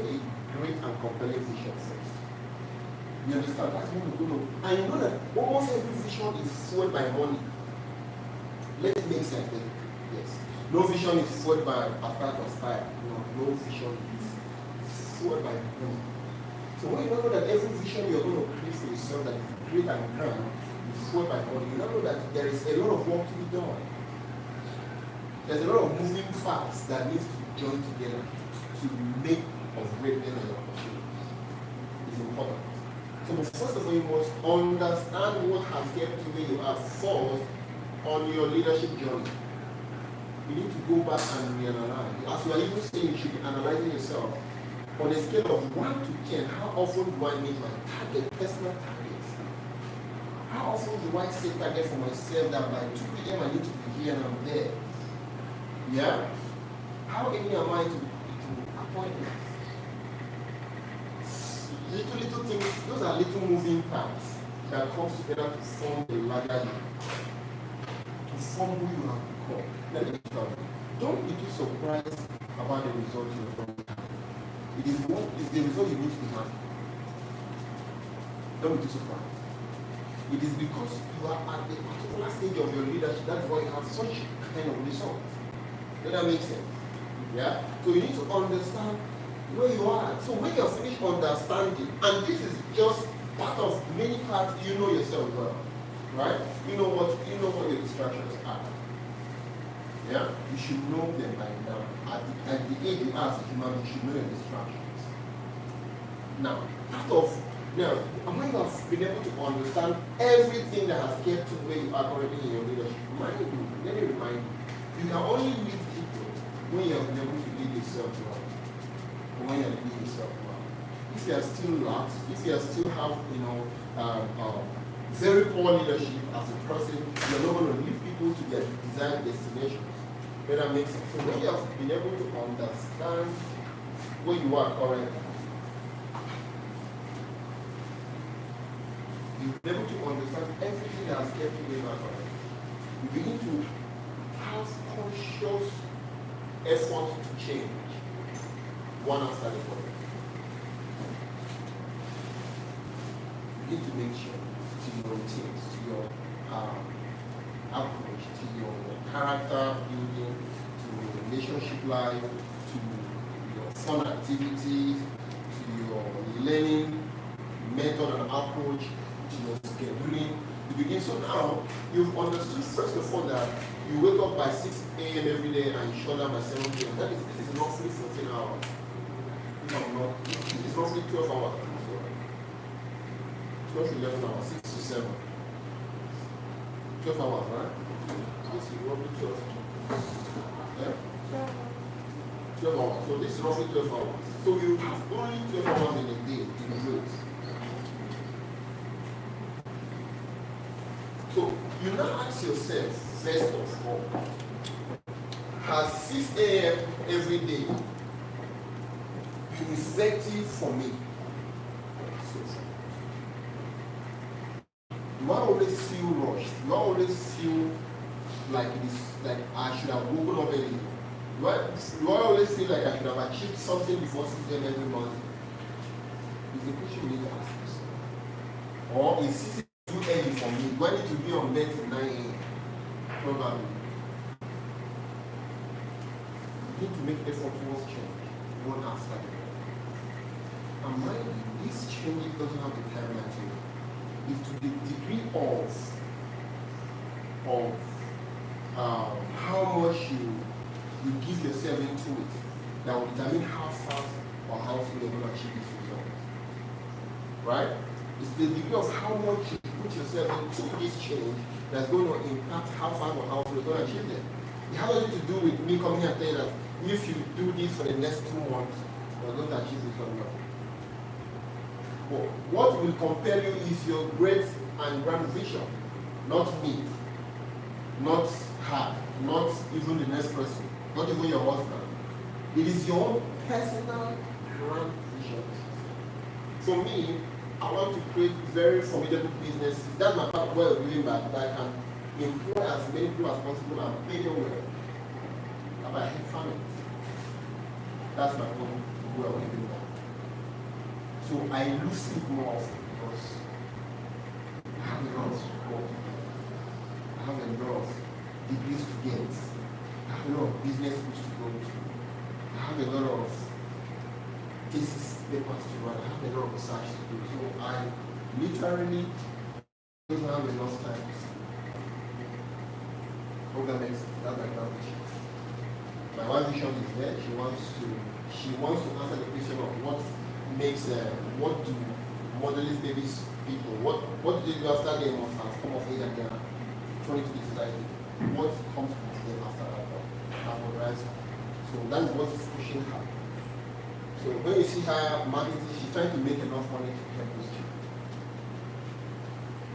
great and compelling vision first. You understand? That's when you go. And you know that almost every vision is fueled by money. Let it make sense. Yes. No vision is fueled by abstract or style. No vision is fueled by money. So when you know that every vision you're going to create for yourself that is great and grand is fueled by money, you know that there is a lot of work to be done. There's a lot of moving parts that need to join together to make of greatness an opportunity. It's important. So first of all, you must understand what has kept you where you are first on your leadership journey. You need to go back and reanalyze. As you are even saying, you should be analyzing yourself. On a scale of 1 to 10, how often do I meet my personal targets? How often do I set target for myself that by 2 p.m. I need to be here and I'm there? Yeah? How early am I to appointments? Little things, those are little moving parts that come together to form a larger you, to form who you have become. Let me tell you, don't be too surprised about the result you are going to have. It is the result you need to have. Don't be too surprised. It is because you are at a particular stage of your leadership, that's why you have such kind of results. Does that make sense? Yeah? So you need to understand where you are. So when you're finished understanding, and this is just part of many parts, you know yourself well. Right? You know what your distractions are. Yeah? You should know them by now. At the age you are as a human, you should know your distractions. Now, when you have been able to understand everything that has kept you where you are currently in your leadership, let me remind you, you can only lead people when you have been able to lead yourself well. When you are leading yourself well. If you are still lax, if you are still have, very poor leadership as a person, you're not going to lead people to their desired destinations. Does that make sense? So when you have been able to understand where you are currently, you've been able to understand everything that has kept you where you are currently. You begin to have conscious effort to change one after the other. You need to make sure to your routines, to your approach, to your character building, to your relationship life, to your fun activities, to your learning method and approach, to your scheduling. You begin, so now you've understood first of all that you wake up by 6 a.m. every day and you shut down by 7 p.m. This is roughly 14 hours. If I'm not, it's roughly 12 hours. It's not 11 hours, 6 to 7. 12 hours, right? This is roughly 12. Yeah? 12 hours. So this is roughly 12 hours. So you have only 12 hours in a day in the road. So you now ask yourself, first of all, has 6 a.m. every day been effective for me? Do I always feel rushed? Do I always feel like it is like I should have woken up early? Do I always feel like I should have achieved something before 6 a.m. every morning? It's a question you need to ask yourself. Or is 6 a.m. too early for me? Do I need to be on bed till 9 a.m.? Probably. You need to make effort towards change, one after the other. And mind you, this change doesn't have a timeline to it. It's to the degree of how much you give yourself into it that will determine how fast or how soon you're going to achieve this result. Right? It's the degree of how much you put yourself into this change that's going to impact how fast or how soon you're going to achieve it. It has nothing to do with me coming here and telling that if you do this for the next 2 months, you're going to achieve this or not. But what will compel you is your great and grand vision, not me, not her, not even the next person, not even your husband. It is your own personal grand vision. For me, I want to create very formidable businesses. That's my part way of living back, that I can employ as many people as possible and pay them well. And I have families. That's my own way of living back. So I lose sleep more often because I have a lot of work. I have a lot of degrees to get. I have a lot of business schools to go to. I have a lot of thesis papers to write. I have a lot of research to do. So I literally don't have enough time to sleep. Hope that makes sense. That's my vision. My one vision is there. She wants to answer the question of what do motherless babies people, what do they do after they must have come of age and they are trying to be society? What comes with them after that? So that is what is pushing her. So when you see her marketing, she's trying to make enough money to help those children.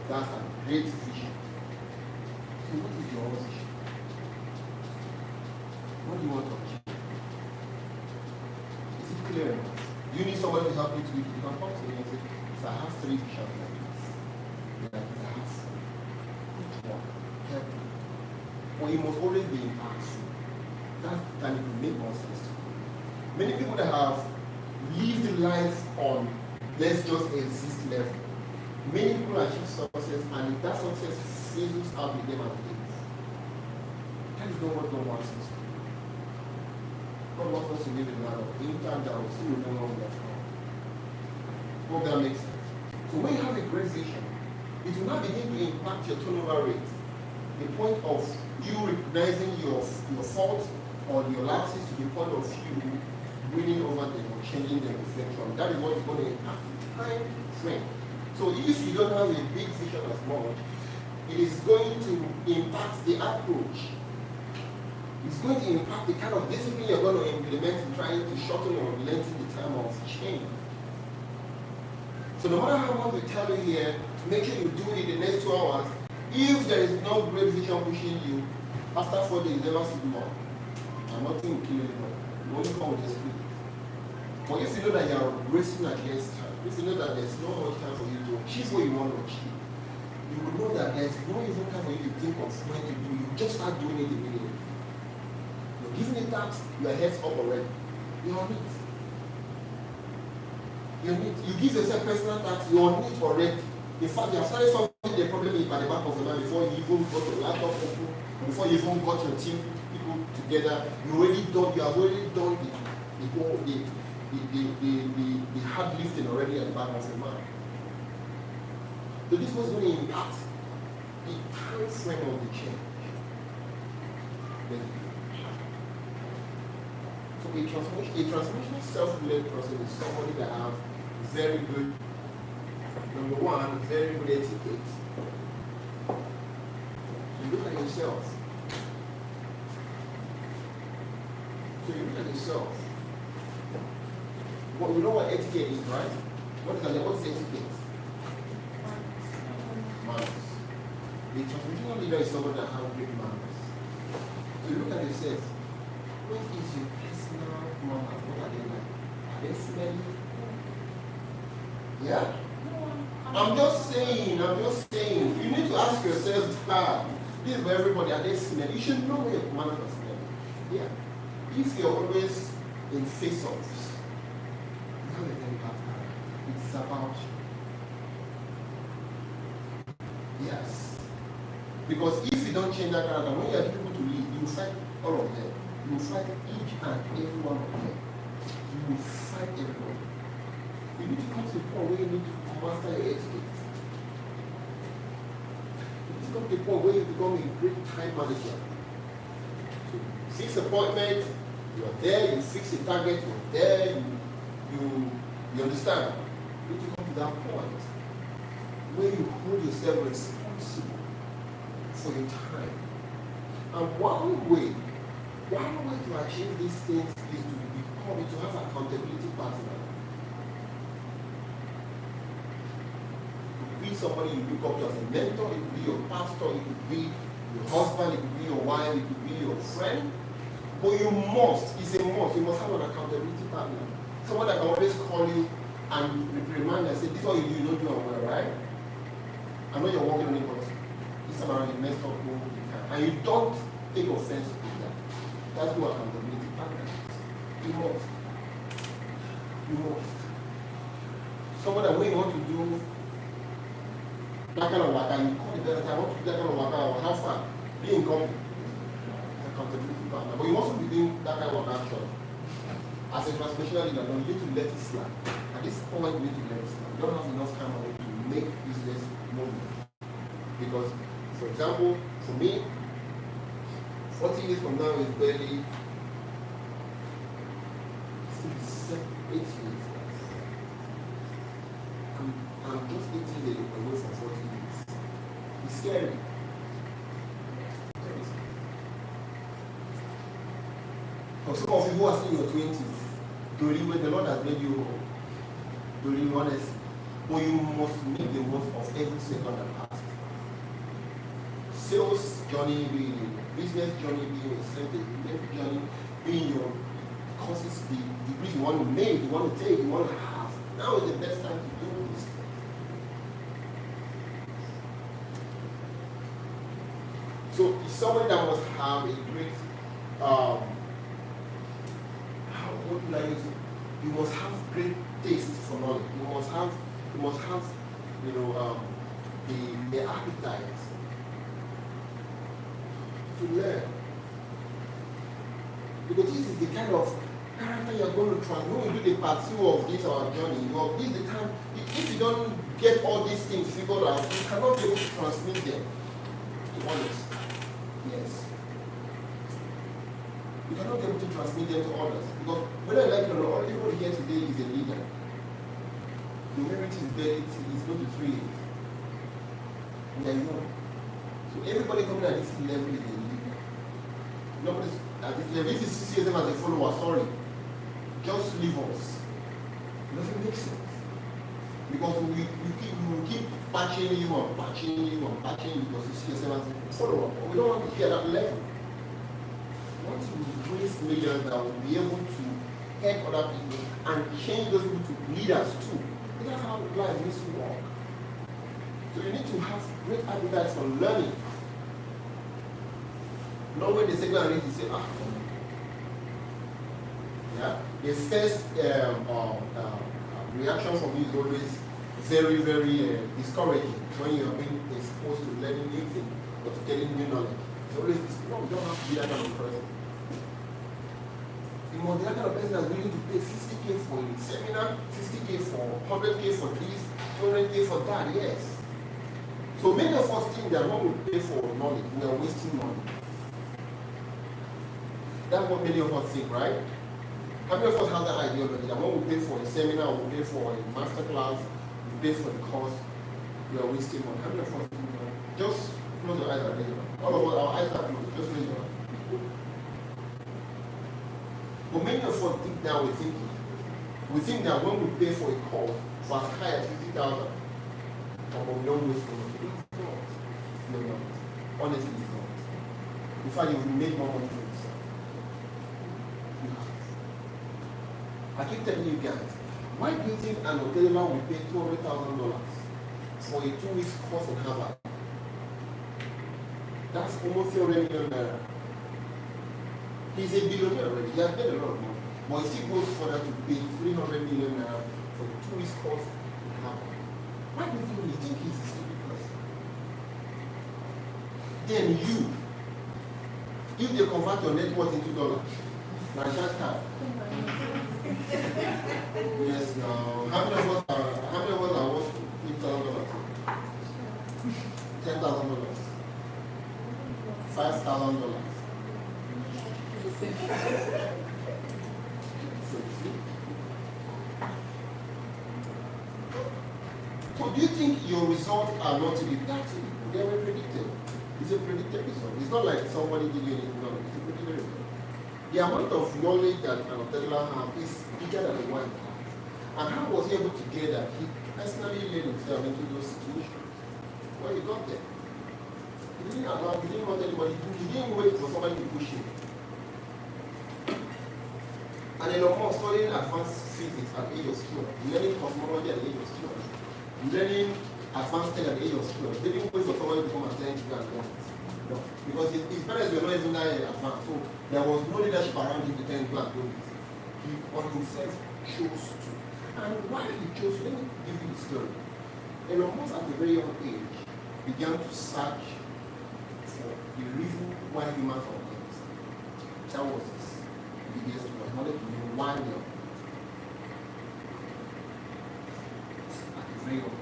That's a great vision. So what is your vision? What do you want to achieve? Is it clear enough? Do you need someone to help you to do it? You can come to me and say, so I have 3 visions like this. I have 4. Which one? Help me. But it must always be impactful. That's the time it will make more sense to you. Many people that have lived life on let's just exist level. Many people achieve success and that success fizzles out with them and things. That is not what God wants us to do. God wants us to live in a life of income that will still remember where we are from. Hope that makes sense. So when you have a great vision, it will now begin to impact your turnover rate. The point of you recognizing your fault or your lapses to the point of you winning over them or changing them reflection. That is what is going to impact the time frame. So if you don't have a big vision as much, it is going to impact the approach. It's going to impact the kind of discipline you're going to implement in trying to shorten or lengthen the time of change. So no matter how much we tell you here, make sure you do it in the next 2 hours. If there is no great vision pushing you, after 4 days, never sleep more. And nothing will kill you anymore. You only come with the spirit. But if you know that you are racing against time, if you know that there's no much time for you to achieve what you want to achieve, you will know that there's no even time for you to think of when to do. You just start doing it immediately. You're giving it tasks, your head's up already. You're on it. You give yourself personal tasks, you're on it already. In fact, you have started solving the problem at the back of your mind before you even got your laptop open, before you even got your team people together. You have already done the hard lifting already at the back of your mind. So this was going to impact the time frame of the change. So a transformational self-led person is somebody that have very good, number one, very good etiquette. You look at yourself. So you look at yourself. Well, you know what etiquette is, right? What's etiquette? Manners. The transformational leader is someone that has great manners. So you look at yourself. What is your personal manners? What are they like? Are they smelly? Yeah? I'm just saying. You need to ask yourself that. This is for everybody. Are they smelly? You should know where your manners are smelly. Yeah. If you're always in face-offs, you have a very bad character. It's about you. Yes. Because if you don't change that character, when you have people to lead, you fight all of them. You fight each and every one of them. You will fight everyone. You need to come to the point where you need to master your etiquette. You need to come to the point where you become a great time manager. So fix appointment, you are there, you fix a target, you're there, you understand. You need to come to that point where you hold yourself responsible for your time. And one way to achieve these things is to have accountability partner. Be somebody you look up to as a mentor, it could be your pastor, it could be your husband, it could be your wife, it could be your friend. But it's a must, you must have an accountability partner. Someone that can always call you and remind you and say, this is what you do, you don't do it well, right? I know you're working on it, but this time around you messed up all the time. And you don't take offense to that. That's no accountability partner. You must. Someone that when you want to do that kind of work, and you call the better, I want to do that kind of work, or how far? Be in company. Accountability partner. But you also be doing that kind of work action. As a transformational leader, you need to let it slide. At this point, you need to let it slide. You don't have enough time to make business move. Because, for example, for me, 40 years from now is barely 8 years. I'm just 18 days away from 40 years. It's scary. For some of you who are still in your 20s, when the Lord has made you honest, but you must make the most of every second that passes. Sales journey being business journey being a certain journey being your courses, the degrees you want to make, you want to take, you want to have. Now is the best time to do this. So it's somebody that must have a great you must have great taste for knowledge. You must have the appetite to learn. Because this is the kind of character you're going to try. When we do the part 2 of this our journey, this is the time, if you don't get all these things figured out, you cannot be able to transmit them to others. Yes. You cannot be able to transmit them to others. Because whether you like it or not, everybody here today is a leader. The merit is there, it's going to 3 years. And they're young. So everybody coming at this level is a leader. Nobody's at this level. If you see them as a follower, sorry. Just leave us. It doesn't make sense. Because we keep patching you because you see yourself as a follower. But we don't want to be at that level. Want to raise leaders that will be able to help other people and change those people to leaders too. That's how life needs to work. So you need to have great appetite for learning. Not when they say go and read, you say, yeah. The first reaction from you is always very, very discouraging when you are being exposed to learning new things or to getting new knowledge. It's always this, no, you don't have to be that kind of person. You must be that kind of person that's willing to pay 50K for a seminar, 50K for 100K for this, 200K for that, yes. So many of us think that when we pay for knowledge, we are wasting money. That's what many of us think, right? How many of us have that ideology that when we pay for a seminar, we pay for a master class, we pay for the course, we are wasting money? How many of us think that? Just close your eyes and raise your hand. All of us, our eyes are closed. Just raise your hand. But many of us deep down we think that when we pay for a course for as high as 50,000, we don't waste money. It's not. No, no. Honestly, it's not. In fact, you will make more money for yourself. I keep telling you guys, why do you think an hotel will pay $200,000 for a 2-week course in Harvard? That's almost 300 million naira. He's a billionaire already. He has made a lot of money. But he still goes further to pay 300 million naira for a 2-week course in Harvard. Why do you think he's a stupid person? Then if they convert your net worth into dollars, like that time. Yes, no. How many of us are worth $8,000? $10,000? $5,000? So do you think your results are not to be that? They were predicted. It's a predicted result. It's not like somebody did you anything wrong. It's a predicted result. The amount of knowledge that an Otella has is bigger than the one he has. And how was he able to get that? He personally led himself into those situations. Well, he got there. He didn't want anybody to, he didn't wait for somebody to push him. And Elon Musk studying advanced physics at the age of 12, learning cosmology at the age of 12, learning advanced tech at the age of 12. They didn't wait for somebody to come and tell him to go and learn it. No. Because his parents were not even that advanced, so there was no leadership around him to tell him to go and do this. He on himself chose to. And why he chose to, let me give you the story. Elon Musk at a very young age began to search for the reason why humans are on Earth. That was his biggest one. He wanted to know why we are on Earth. At a very young age.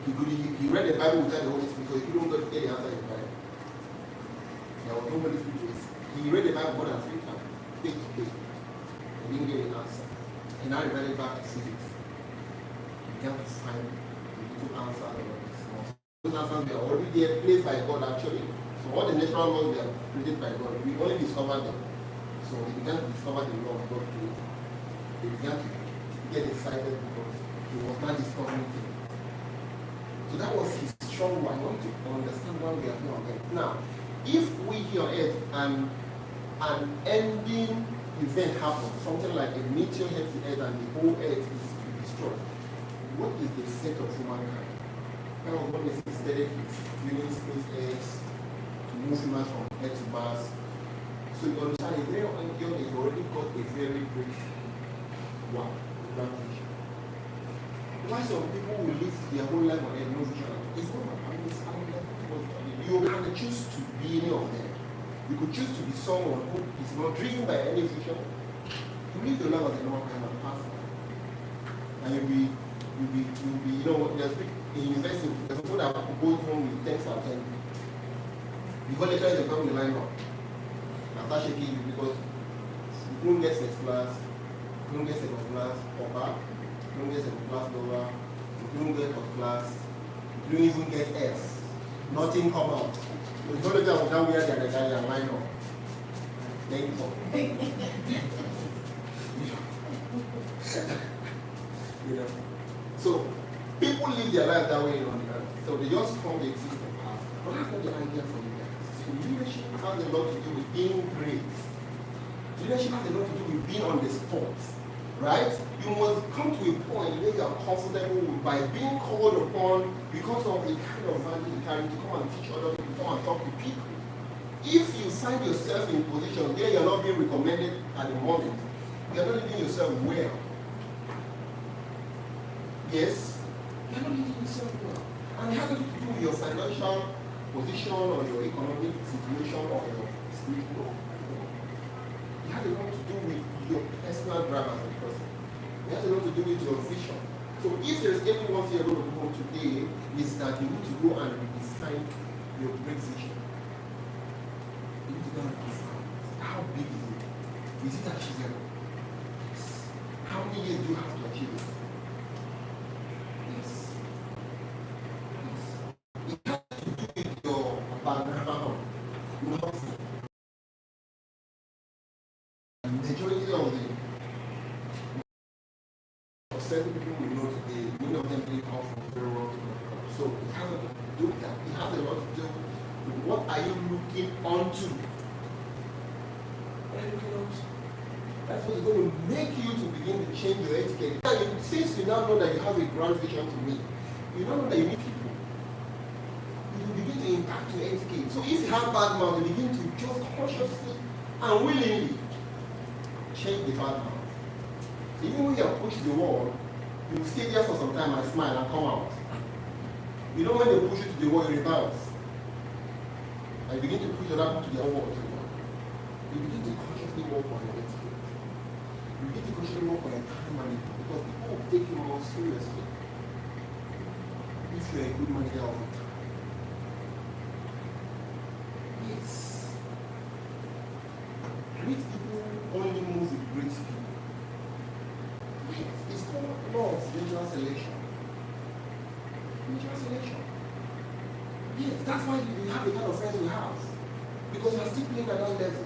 He read the Bible without the Holy Spirit, so he couldn't get the answer in the Bible. There was no Holy Spirit. He read the Bible more than 3 times, page to page. He didn't get the answer. And now he read it back to physics. He began to find the little answer of this. Those answers were already there, placed by God actually. So all the natural laws were created by God. We only discovered them. So he began to discover the law of God created. He began to get excited because he was not discovering things. So that was his strong one. I want to understand why we are here on Earth. Now, if we here on Earth and an ending event happens, something like a meteor hits the Earth and the whole Earth is to be destroyed, what is the fate of humankind? That was what they started with using SpaceX to move humans from Earth to Mars. So you understand, a very young age already got a very great advantage. Why some people will live their whole life on Earth no vision? It's not my family, you can choose to be any of them. You could choose to be someone who is not driven by any vision. You live your life as a normal kind of person. And you'll be, you know, there's in university, there's people that goes home with 10 for 10. Because lecturers are coming to line up. And start shaking you because you don't get first class, you don't get second class, upper, you don't get second class lower, you don't get third class, you don't even get F. Nothing come out. The only thing I was down here, the guy and line up. Thank you. You know. So people live their life that way on the earth. So they just come to exist in the past. But that's not the idea for you guys. So leadership has a lot to do with being great. Leadership has a lot to do with being on the spot. Right? You must come to a point where you are comfortable by being called upon because of the kind of value you carry to come and teach other people, come and talk to people. If you find yourself in a position where you're not being recommended at the moment, you're not living yourself well. Yes? You're not living yourself well. And it has nothing to do with your financial position or your economic situation or your spiritual. It has a lot to do with your personal drive as a person. It has a lot to do with your vision. So if there's anyone you're going to go today, is that you need to go and redefine your great vision. You need to go and redefine. How Is it achievable? How many years do you have to achieve it? Yes. It has to do with your background. Nothing. The majority of the certain people we know today, many of them didn't come from very wealthy backgrounds. So it has a lot to do with that. It has a lot to do with what are you looking onto? What are you looking onto? That's what's going to make you to begin to change your etiquette. Since you now know that you have a grand vision to meet, you now know that you need people. You will begin to impact your etiquette. So if you have bad mouth, you begin to just consciously and willingly change the bad mouth. Even when you are pushed to the wall, you will stay there for some time and smile and come out. You know when they push you to the wall, you rebound. And you begin to push other people to their wall too. You begin to consciously work on your etiquette. You begin to consciously work on your time management because people will take you more seriously if you are a good manager of your time. Yes. Great people only move with great people. It's called law of natural selection. Natural selection. Yes, that's why you have the kind of friends you have. Because you are still playing at that level.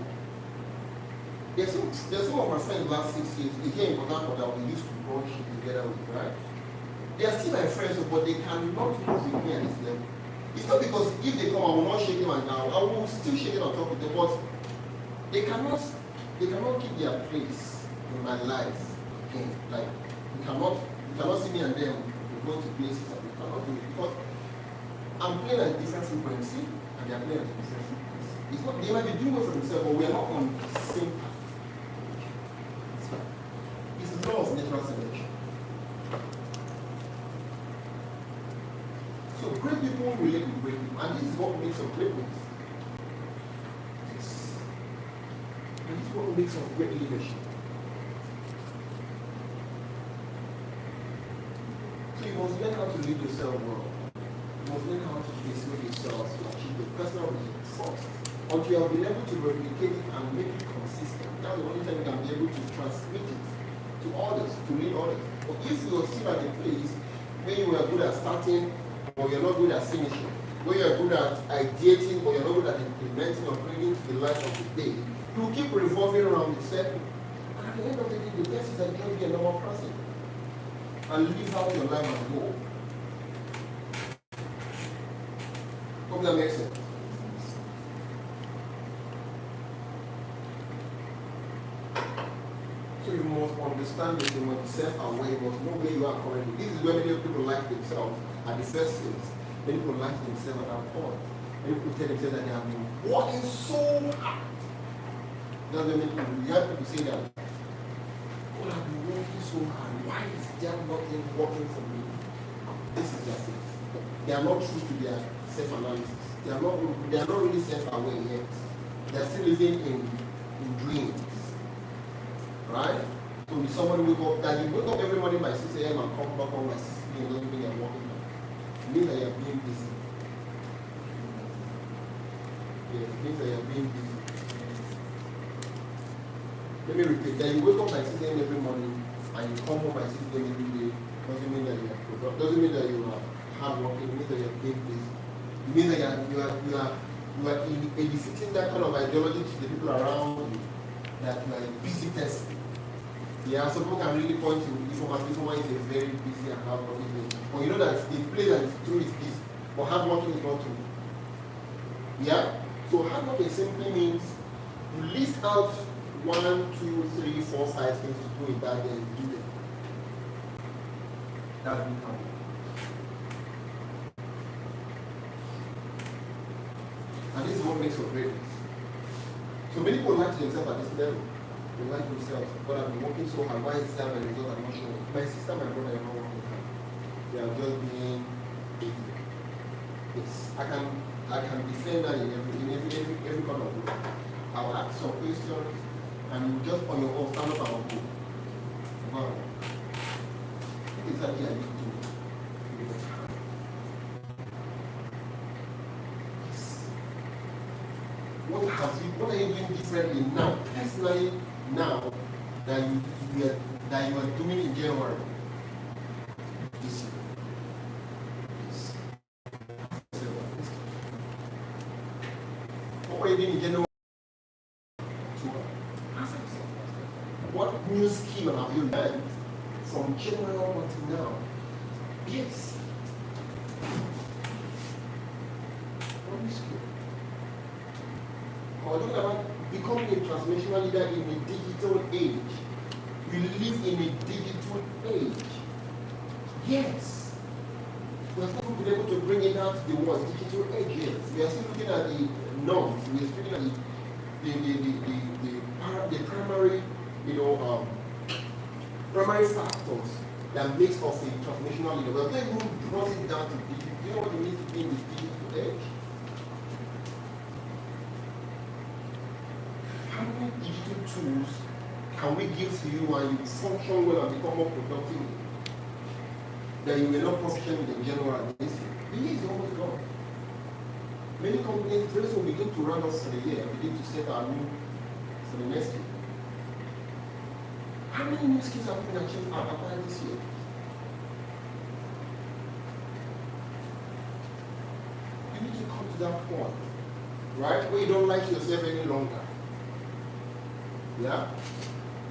There's some of my friends last 6 years, they came in Port Harcourt that we used to run shit together with, right? They are still my friends, but they cannot move with me at this level. It's not because if they come, I will not shake them and down. I will still shake it on top of them, but they cannot keep their place in my life. Okay, like you cannot see me and them going to places that we cannot do it because I'm playing at a different frequency and they are playing at a different frequency. It's not they might be doing it for themselves, but we are not on the same path. It's the law of natural selection. So great people relate with great people, and this is what makes up greatness. Yes. And this is what makes up great leadership. So you must learn how to lead yourself well. You must learn how to persuade yourself to achieve the personal results first. Until you have been able to replicate it and make it consistent. That's the only time you can be able to transmit it to others, to lead others. But if you are still at a place where you are good at starting, or you're not good at finishing, where you're good at ideating, or you're not good at implementing or bringing to the life of the day, you will keep revolving around the circle. And at the end of the day, the best is that you can be a normal person and live out your life and go. Hope that makes sense. So you must understand this, you must be self-aware, you must know where you are currently. This is where many people like themselves at the first phase. Many people like themselves at that point. Many people tell themselves that they have been working so hard. That's when many people, you have people say that, oh, I've been working so hard. Why is there nothing working for me? This is their faith. They are not true to their self-analysis. They are not really self-aware yet. They are still living in dreams. Right? So if somebody wake up, that you wake up every morning by 6 a.m. and come back home by 6 p.m. doesn't mean you're working now. It means that you're being busy. Yes, it means that you're being busy. Let me repeat, that you wake up by 6 a.m. every morning and you come home by 6 a.m. every day doesn't mean that you are productive. Doesn't mean that you are hardworking. It means that you're being busy. It means that you are eliciting that kind of ideology to the people around you, that you are a busy person. Yeah, so people can really point to if someone is a very busy and hardworking person. But you know that the place that is true is busy, but hardworking is not true. Yeah? So hardworking simply means you list out 1, 2, 3, 4, 5 things to do in that day and do them. That's big hard. And this is what makes your greatness. So many people like themselves at this level. They like themselves. But I've been working so hard. Why is that my result? I'm not sure. My sister, my brother, are not working hard. They are just being busy. Yes, I can defend that in every corner of the world. I'll ask some questions and you just on your own stand up and go. Wow. What exactly I need to do? What are you doing differently now? Personally, now that you are doing in January this year? What were you doing in January? What new skill have you learned from January on to now? Yes. What new skill? We're talking about becoming a transformational leader in a digital age. We live in a digital age. Yes. We're still being able to bring it out to the world, digital age. Yes. We are still looking at the norms. We are still looking at the primary, primary factors that makes us a transformational leader. We're going to brought it down to digital. Do you know what it means to be in this digital age? How many digital tools can we give to you and you function well and become more productive that you were not proficient in general this year? The year is almost gone. Many companies very soon begin to run us for the year, begin to set our new for the next year. How many new skills have we achieved acquired this year? You need to come to that point, right, where you don't like yourself any longer. Yeah?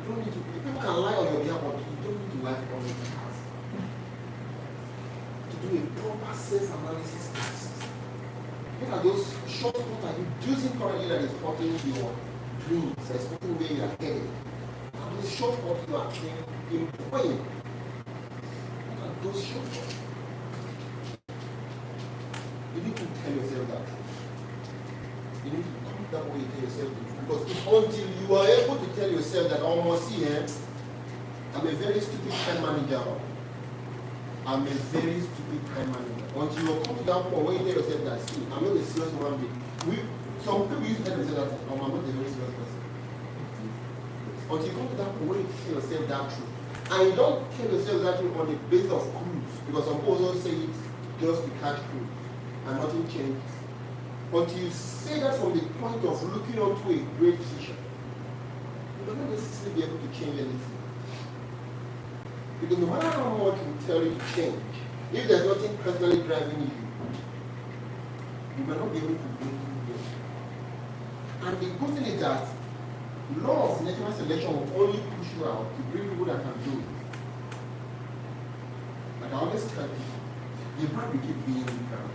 You don't need to, people can lie on your behalf, but you don't need to lie on your behalf. To do a proper self-analysis test. Look at those shortcuts that you're using currently that is hurting your dreams, that's hurting where you are headed. Look at those shortcuts you are employing. Look at those shortcuts. You need to tell yourself that. You need to come that way and tell yourself the truth. Because until you are able to tell yourself that, almost here, I'm a very stupid time manager. I'm a very stupid time manager. Until you come to that point where you tell yourself that, see, I'm not a serious human being. Some people used to tell themselves that, I'm not a very serious person. Until you come to that point where you tell yourself that truth. And you don't tell yourself that truth on the basis of cruise. Because some people also say it just to catch cruise. And nothing changes. Until you say that from the point of looking onto a great vision, you don't necessarily be able to change anything. Because no matter how much we tell you to change, if there's nothing personally driving you, you might not be able to bring you there. And the good thing is that law of natural selection will only push you out to bring people that can do it. Like I always tell people, the brand will keep being in ground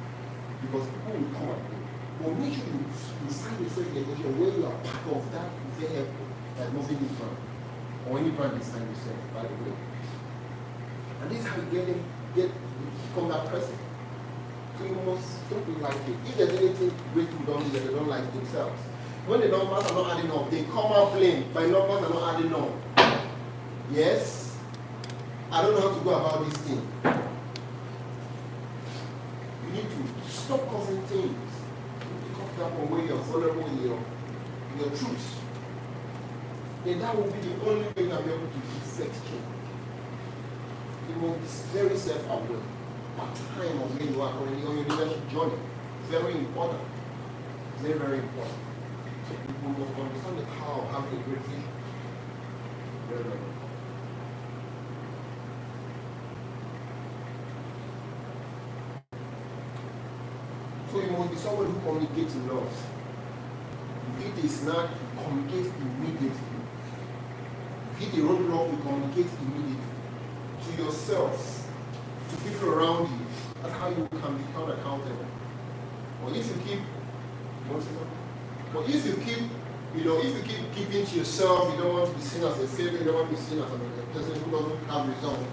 because people will come and go. But make sure you find yourself in a position where you are part of that vehicle that's moving this brand. Or any brand you find yourself, by the way. And this is how you become that person. So you don't be like it. If there's anything great people don't do that they don't like themselves. When the numbers are not adding up, they come out blame. My numbers are not adding up. Yes? I don't know how to go about this thing. You need to stop causing things. That one where you're vulnerable in your truth. Then that will be the only way you'll be able to effect change. You must be very self-aware at the time of where you are already on your leadership journey. Very important. Very, very important. So people must understand the power of having a great vision. Very, very important. So you must be someone who communicates in love. You hit a snag, you communicate immediately. You hit a roadblock, you communicate immediately. To yourself, to people around you. That's how you can become accountable. But if you keep keeping to yourself, you don't want to be seen as a failure, you don't want to be seen as a person who doesn't have results,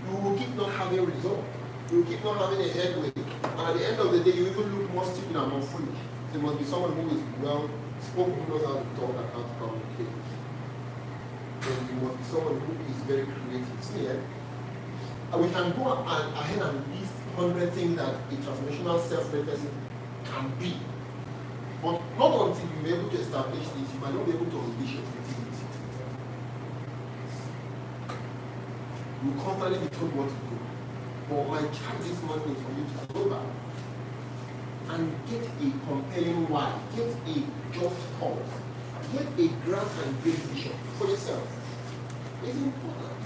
you will keep not having results. You will keep not having a headway. And at the end of the day, you even look more stupid and more foolish. There must be someone who is well spoken, who knows how to talk and how to communicate. Then you must be someone who is very creative. See, we can go ahead and list 100 things that a transformational self-led person can be. But not until you're able to establish this, you might not be able to unleash your creativity. You constantly be told what to do. But my charge this morning is for you to go back and get a compelling why, get a just cause, get a grand and great vision for yourself. It's important.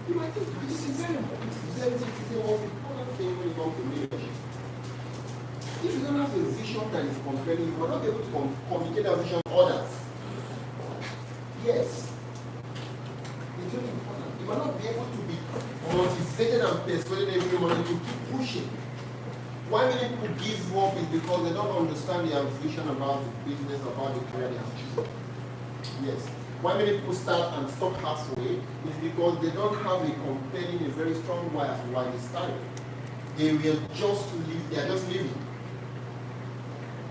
You might think this is very important. It's the most important thing when it comes to leadership. If you don't have a vision that is compelling, you will not be able to communicate that vision to others. Yes. It's very important. You will not be able to be motivated and persuaded every morning to keep pushing. Why many people give up is because they don't understand their vision about the business, about the career they have chosen. Yes. Why many people start and stop halfway is because they don't have a compelling, a very strong why as to why they started. They will just live, they are just living.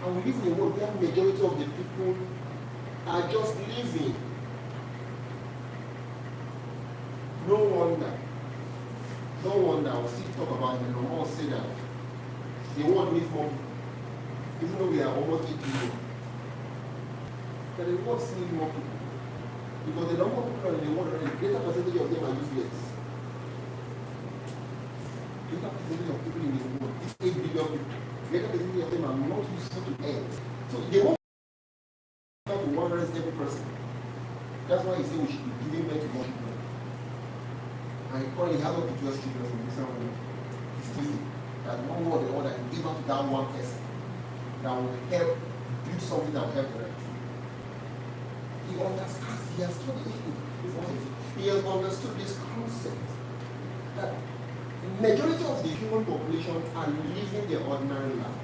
And we live in a world where the majority of the people are just living. No wonder, I will still talk about it, and I will say that the world needs more people. Even though we are almost 8 billion. But the world still needs more people. Because the number of people in the world, a greater percentage of them are useless. Greater percentage of people in the world, these 8 billion people, greater percentage of them are not useful to earth. So they won't have to one race every person. That's why he said we should be giving birth to more people. And he currently has up to 12 children from different women. He's thinking that one way or the other can give up to that one person that will help build something that will help the rest. He understands, he has studied it before he has understood this concept that the majority of the human population are living their ordinary life.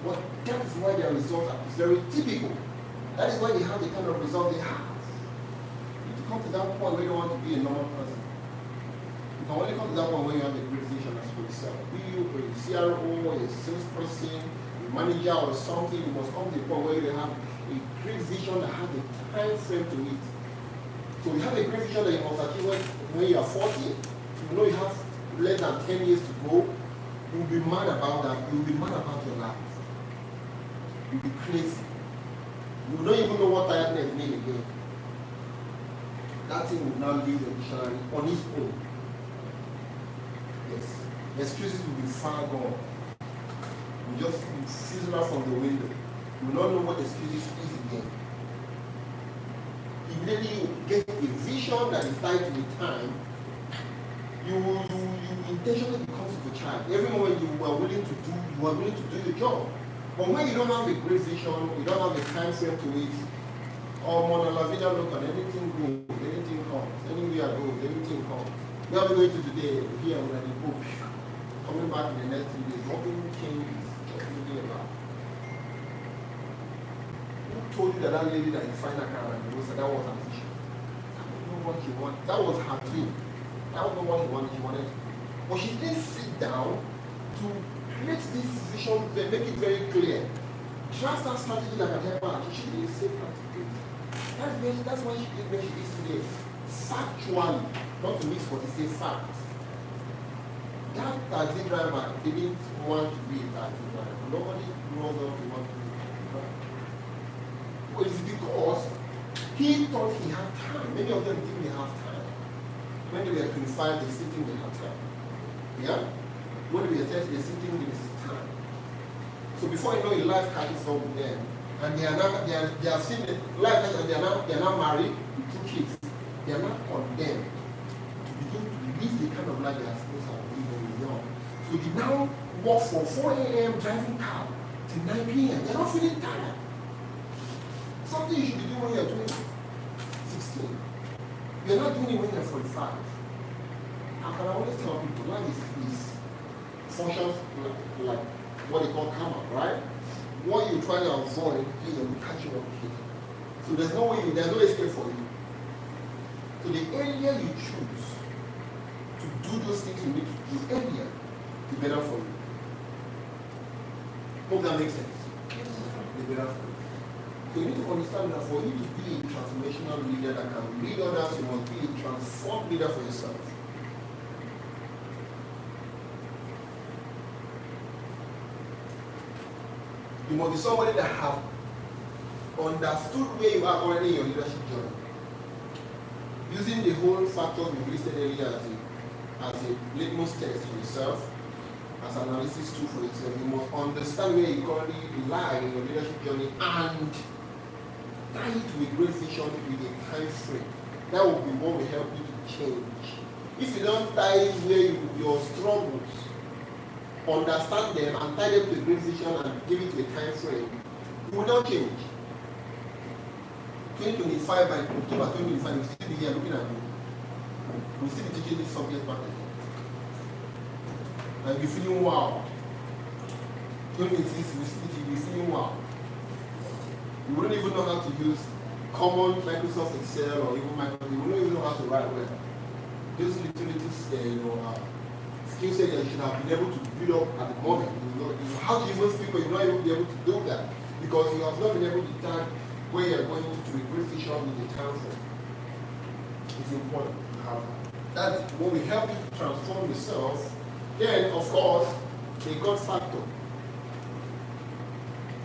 But that is why their results are very typical. That is why they have the kind of result they have. You come to that point where you don't want to be a normal person. You can only come to that point when you have a great vision as for yourself. Be you a CRO, a salesperson, a manager or something, you must come to the point where you have a great vision that has a time frame to it. So you have a great vision that you must achieve when you are 40. You know you have less than 10 years to go. You'll be mad about that. You'll be mad about your life. You'll be crazy. You don't even know what tiredness means again. That thing will now leave your dictionary on its own. Yes. Excuses will be far gone. You just fizzle out from the window. You will not know what excuses is again. Immediately you get a vision that is tied to the time, you intentionally become a child. Every moment you are willing to do your job. But when you don't have a great vision, you don't have a time frame to it, or Mona La Vida look at anything goes, anything comes, anywhere goes, everything comes. We are going to today, here already, coming back in the next 3 days, nothing changes, just thinking about. Who told you that lady that you find a car and you said that was her vision? That was not what she wanted. That was her dream. That was not what she wanted. She wanted. But she didn't sit down to create this vision, make it very clear. Trust that strategy that can help her. She didn't sit down to do it. That's why she is where she is today. Factually, not to mix what they say fact. That taxi driver didn't want to be a taxi driver. Nobody grows up to want to be a taxi driver. Well, it's because he thought he had time. Many of them think they have time. When they were 25, they still think they have time. Yeah? When they were 30, they still think there is time. So before you know it, life catches up with them. And they have seen it, life, and they are now married with 2 kids. They are not condemned to begin to live the kind of life they are supposed to live when they're young. So they now work from 4 a.m. driving car to 9 p.m. They're not feeling tired. Something you should be doing when you're 16. You're not doing it when you're 45. I can always tell people life is functions like what they call karma, right? What you try to avoid, you will catch you up here. So there's no escape for you. So the earlier you choose to do those things you need to do earlier, the better for you. Hope that makes sense. The better for you. So you need to understand that for you to be a transformational leader that can lead others, you must be a transformed leader for yourself. You must be somebody that have understood where you are already in your leadership journey. Using the whole factors we listed earlier as a litmus test for yourself, as an analysis tool for yourself, you must understand where you currently lie in your leadership journey and tie it to a great vision with a time frame. That will be what will help you to change. If you don't tie it where your struggles, understand them and tie them to a great vision and give it to a time frame, you will not change. 2025 by October 2025, you'll still be here looking at me. We'll still be teaching this subject matter. And you're feeling wow. 2026, we'll still be feeling wow. You wouldn't even know how to use common Microsoft Excel or even Microsoft. You wouldn't even know how to write well. Those little skill set that you should have been able to build up at the moment. How to even speak, but you're not even be able to do that because you have not been able to tag where you're going to a great vision with the time frame. It's important to have that. That's what will help you to transform yourself. Then, of course, the God factor.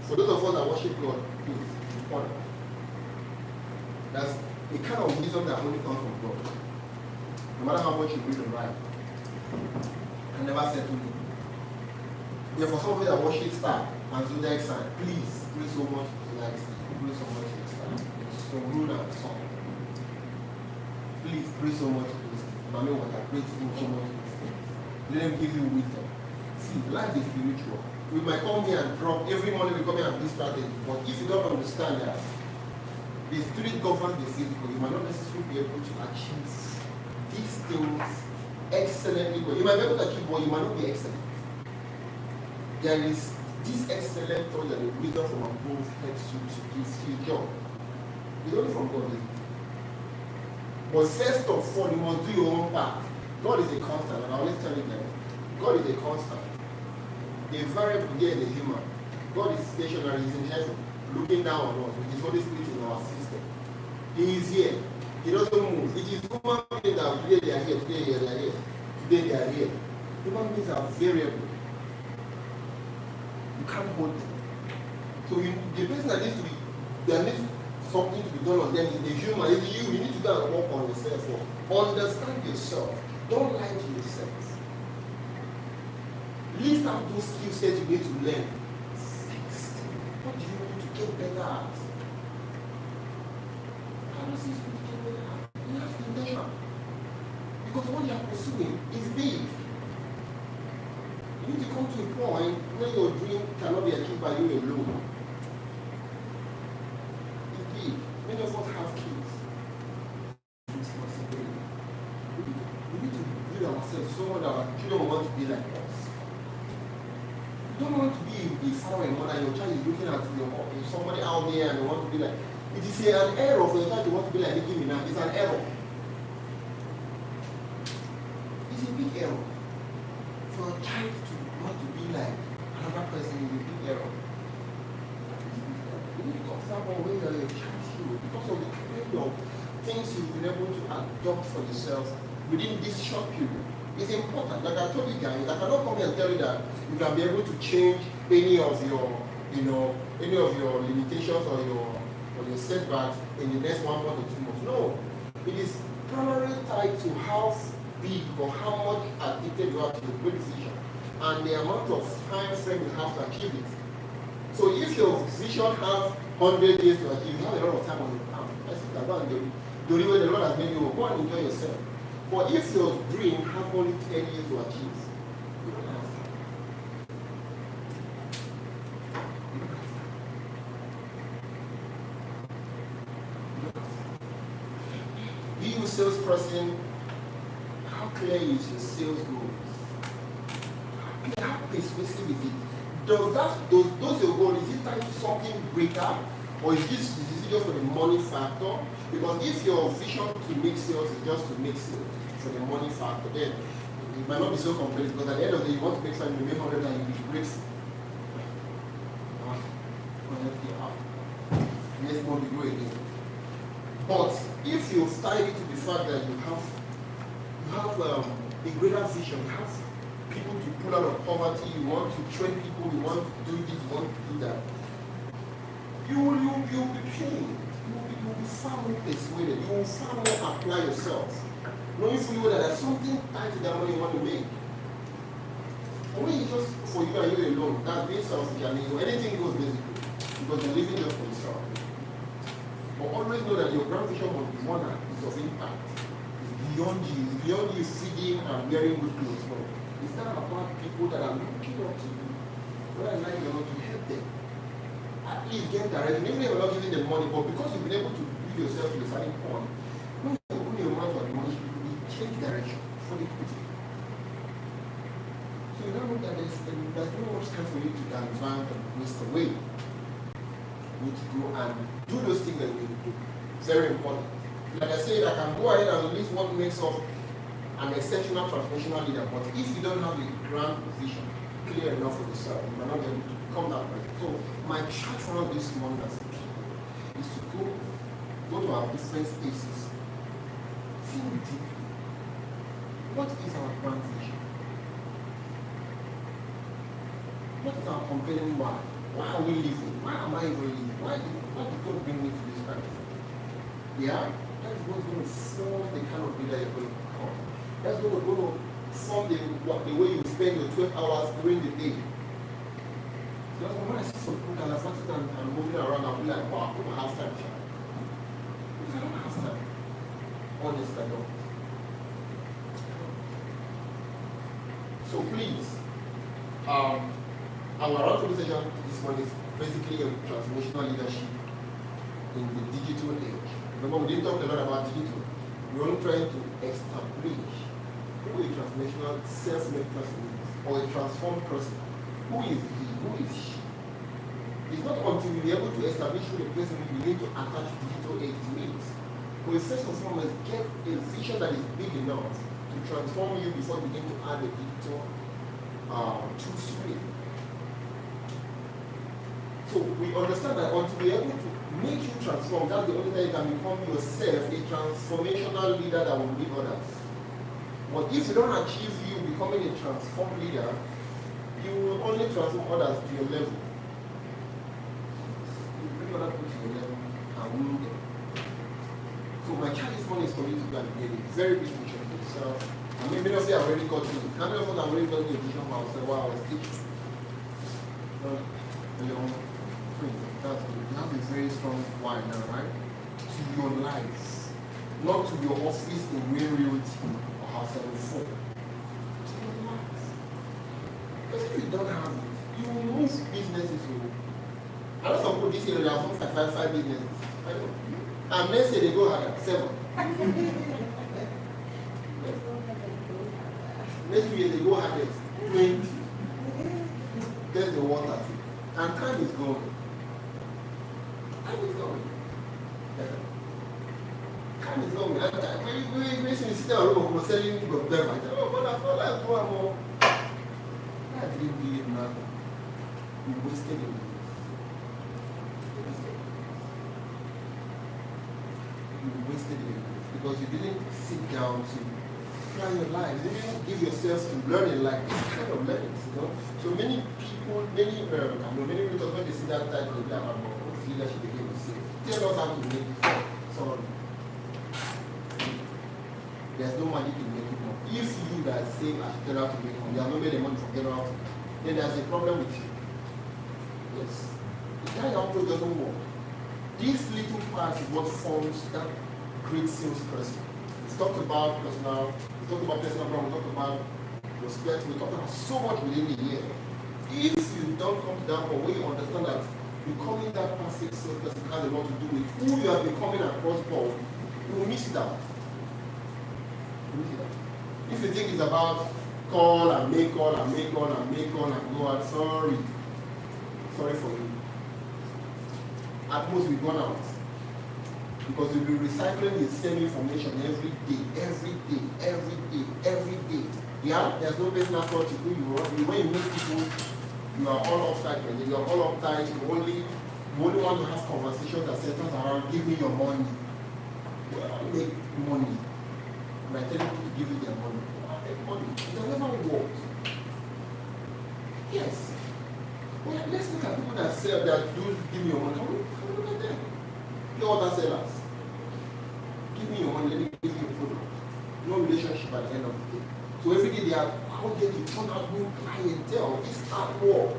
For those of us that worship God, it's important. That's the kind of wisdom that only comes from God. No matter how much you read and write, I never said to me. Therefore, some of you that worship star and zodiac sign, please pray so much to zodiac sign. Pray so much to the star. It's some rule and song. Please pray so much to this. Mommy, what I pray so much to these things. Let them give you wisdom. See, life is spiritual. We might come here and drop every morning. We come here and do strategy, but if you don't understand that the spirit governs the physical, you might not necessarily be able to achieve these things excellently well. You might be able to achieve, but you might not be excellent. There is this excellent thought that the wisdom from above helps you to give you job. It's only from God. But first of all, you must do your own part. God is a constant, and I always tell you that God is a constant. The variable there is a human. God is stationary, he's in heaven, looking down on us with his Holy Spirit in our system. He is here. He doesn't move. It is human beings that today they are here, today they are here, today they are here. Human beings are variable. You can't hold them. So the person that needs to be, there needs something to be done on them is the human. It's you. You need to go and work on yourself. Understand yourself. Don't lie to yourself. List out those skill sets you need to learn. What do you need to get better at? How does this get better at? You have to learn. Because what you are pursuing is big. You need to come to a point where your dream cannot be achieved by you alone. It's big. Many of us have kids. Responsibility. We need to build ourselves so that our children want to be like us. You don't want to be a father and mother, your child is looking at somebody out there and they want to be like. It is an error for your child to want to be like Nicki Minaj. It's an error. It's a big error. For a child to want to be like another person is a big error. You need to consider where your child is because of the kind of things you've been able to adopt for yourself within this short period. It's important. Like I told you guys, I cannot come here and tell you that you can be able to change any of your, any of your limitations or your setbacks in the next 1 month or 2 months. No. It is primarily tied to how big or how much addicted you are to the great vision and the amount of time frame you have to achieve it. So if your vision has 100 days to achieve, you have a lot of time on your hands. I think that go and do the way the Lord has made you, go and enjoy yourself. But if your dream has only 10 years to achieve, you don't have time. Be you a salesperson, how clear is your sales goals? How persuasive is it? Those your goals, is it tied to something greater? Or is it just for the money factor? Because if your vision to make sales is just to make sales for the money factor, then it might not be so complex because at the end of the day, you want to make something, you make 100 and you'll be grateful. Next month you go again. But if you tie it to the fact that you have a greater vision, you have people to pull out of poverty, you want to train people, you want to do this, you want to do that, you will be trained. You will be far more persuaded. You will far more apply yourself. Knowing fully well that there's something tied to that money you want to make. And when it's just for you and you alone, that's being selfish and anything goes basically. Because you're living just for yourself. But always know that your grand vision must be one that is of impact. It's beyond you feeding and wearing good clothes. No. It's not about people that are looking up to you, whether or not you're going to help them. At least get direction. Even if you're not giving them money, but because you've been able to build yourself to a certain point, when you open your mouth to admonish people, you change direction for the people. So you don't know that there's no much time for you to advance and waste away. You need to go and do those things that you need to do. Very important. Like I said, I can go ahead and list what makes up an exceptional transformational leader, but if you don't have a grand vision clear enough for yourself, you might not be able to become that person. So my charge for us this morning as a people is to go to our different spaces, think deeply. What is our grand vision? What is our compelling why? Why are we living? Why am I even living? Why did God bring me to this country? Yeah? That is what's going to form the kind of leader you're going to become. That's going to form the way you spend your 12 hours during the day. So that's when I see some people that are fighting and moving around, I'll be like, wow, I don't have time, child. Because I don't have time. Honest, I don't. So please, our roundtable session this morning is basically a transformational leadership in the digital age. Remember, we didn't talk a lot about digital. We're only trying to establish who a transformational self-made person is, or a transformed person. Who is he? Who is she? It's not until we are able to establish who the person is, we need to attach digital age to it. But we first and foremost get a vision that is big enough to transform you before we begin to add a digital tools to it. So we understand that until we are able to make you transform, that's the only time you can become yourself a transformational leader that will lead others. But if you don't achieve you becoming a transformed leader, you will only transform others to your level. You bring other people to your level and win them. So my challenge this morning is for you to go and create a very big vision for yourself. I mean, many of you have already got it. How many of us have already got a vision for ourselves while I was teaching? That's good. You have a very strong why now, right? To your life, not to your office in real reality or house level 4. To your life. Because if you don't have it, you will move businesses. I know some people this year they have 5 businesses. I know. And next year they go higher, 7. Next year they go higher, 20. There's the water. And time is gone. Time is going. Time is going. We sit down and we're selling people of them. I said, oh, but I feel like one more. I didn't give it nothing. We wasted it. You wasted it because you didn't sit down to plan your life. You didn't give yourself to learning like this kind of learning. So many people, many people when they see that title, they are like, what's leadership again? Tell us how to make it. Sorry. There's no money to make it more. If you that say I should tell how to make it more, you have not made the money from getting out, then there's a problem with you. Yes. The kind of approach doesn't work. This little part is what forms that great salesperson. It's talked about personal, we talked about personal brand, we talked about respect, we talked about so much within the year. If you don't come to that point where you understand that becoming that perfect salesperson has a lot to do with who you are becoming across board, you will miss it out. If you think it's about call and make call and make call and make call and go out, sorry for you. At most we gone out. Because you'll be recycling the same information every day. Yeah, there's no personal thought to do. When you meet people, you are all uptight. You are all uptight. You only want to have conversations that centers around give me your money. You don't make money. By telling people to give you their money. You don't make money. It has never worked. Yes. Well, let's look at people that sell that do give me your money. Can we look at them? Pure water sellers. Give me your money, let me give you a product. No relationship at the end of the day. So every day they are out there to turn out new clientele. It's hard work.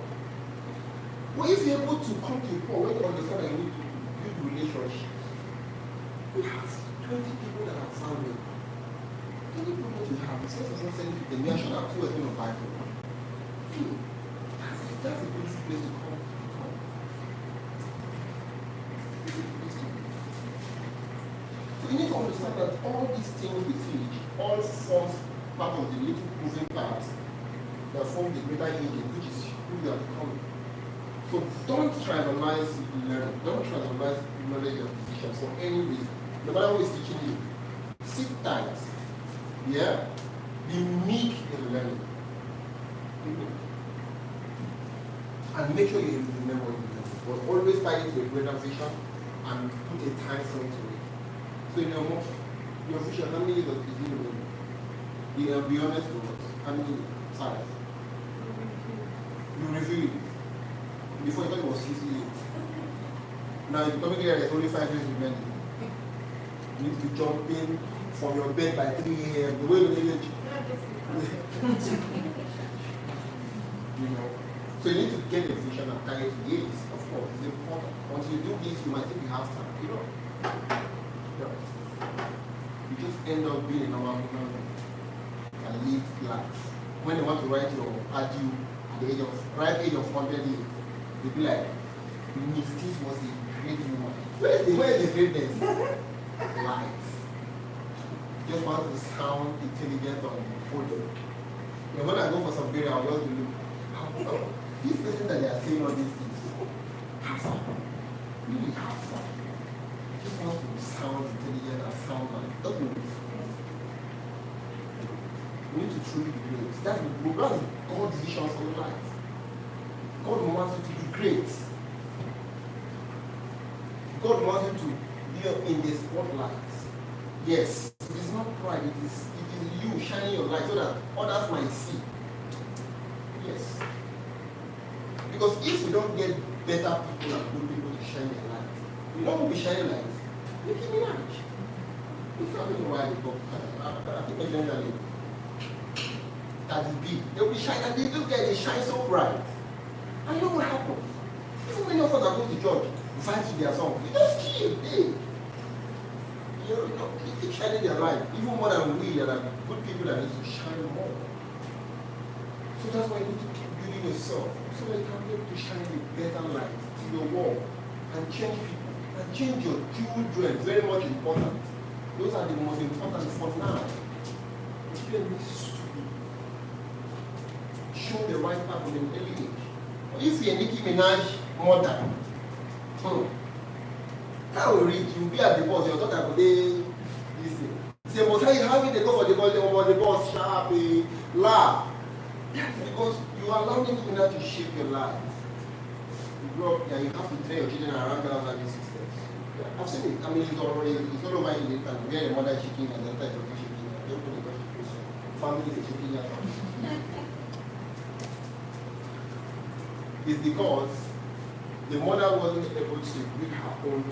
But if you're able to come to a point where you understand that you need to build relationships, You have 20 people that are valuable. Any problem you have, it's not sending to them. You should have two going to buy for you. That's a beautiful place to come. It's a place to be. So you need to understand that all these things we teach all forms part of the little moving parts that form the greater engine, which is who you are becoming. So don't trivialize learning. Don't trivialize knowledge and position for any reason. No matter who is teaching you. Sit tight. Yeah? Be meek in learning. And make sure you remember what you learn. But always tie it to a greater vision and put a time frame to it. So in your vision, how many years is it remember? You know, be honest with us. How many years? You review it. Before you thought it was 50 years. Now you're coming here, there's only 5 years remaining. You need to be jumping from your bed by 3 a.m. The way you need you know. So you need to get a vision and tie it to years, of course. It's important. Once you do this, you might think you have time. You know. You just end up being a normal human being and live life. When they want to write your adieu at the age of 100 years, they'll be like, Miss This was a great woman. Where is the greatness? Life. Just want to sound intelligent or older. And when I go for some period, I'll just be looking, this person that they are saying all these things, have fun. Really have fun. Just want to sound intelligent and sound like that. We need to truly be great. That's God's vision for your life. God wants you to be great. God wants you to be in the spotlight. Yes, it is not pride, it is you shining your light so that others might see. Yes. Because if you don't get better people and good people to shine their light, you know who will be shining light? Nicki Minaj. If you don't know why they talk, I think legendary. Daddy B. They will be shining, and they just they shine so bright. And you know what happens? So many of us that go to church, fight to their song. You just kill, hey. You know, they keep shining their light, even more than we that are good people that need to shine more. So that's why you need to keep building yourself so that you can be able to shine a better light to your world and change people and change your children. Very much important. Those are the most important for now. The children needs to be shown the right path from an early age. If you're Nicki Minaj mother, how will reach you be at the boss? Your daughter will they listen. Say, but how will they go for the boss sharp, laugh? Because you are allowing Nicki Minaj to shape your life. You grow up here, you have to train your children around that value systems. I've seen it. I mean, it's all over in the internet. Where the mother is shaking and the daughter is shaking. Family is shaking. It's because the mother wasn't able to build her own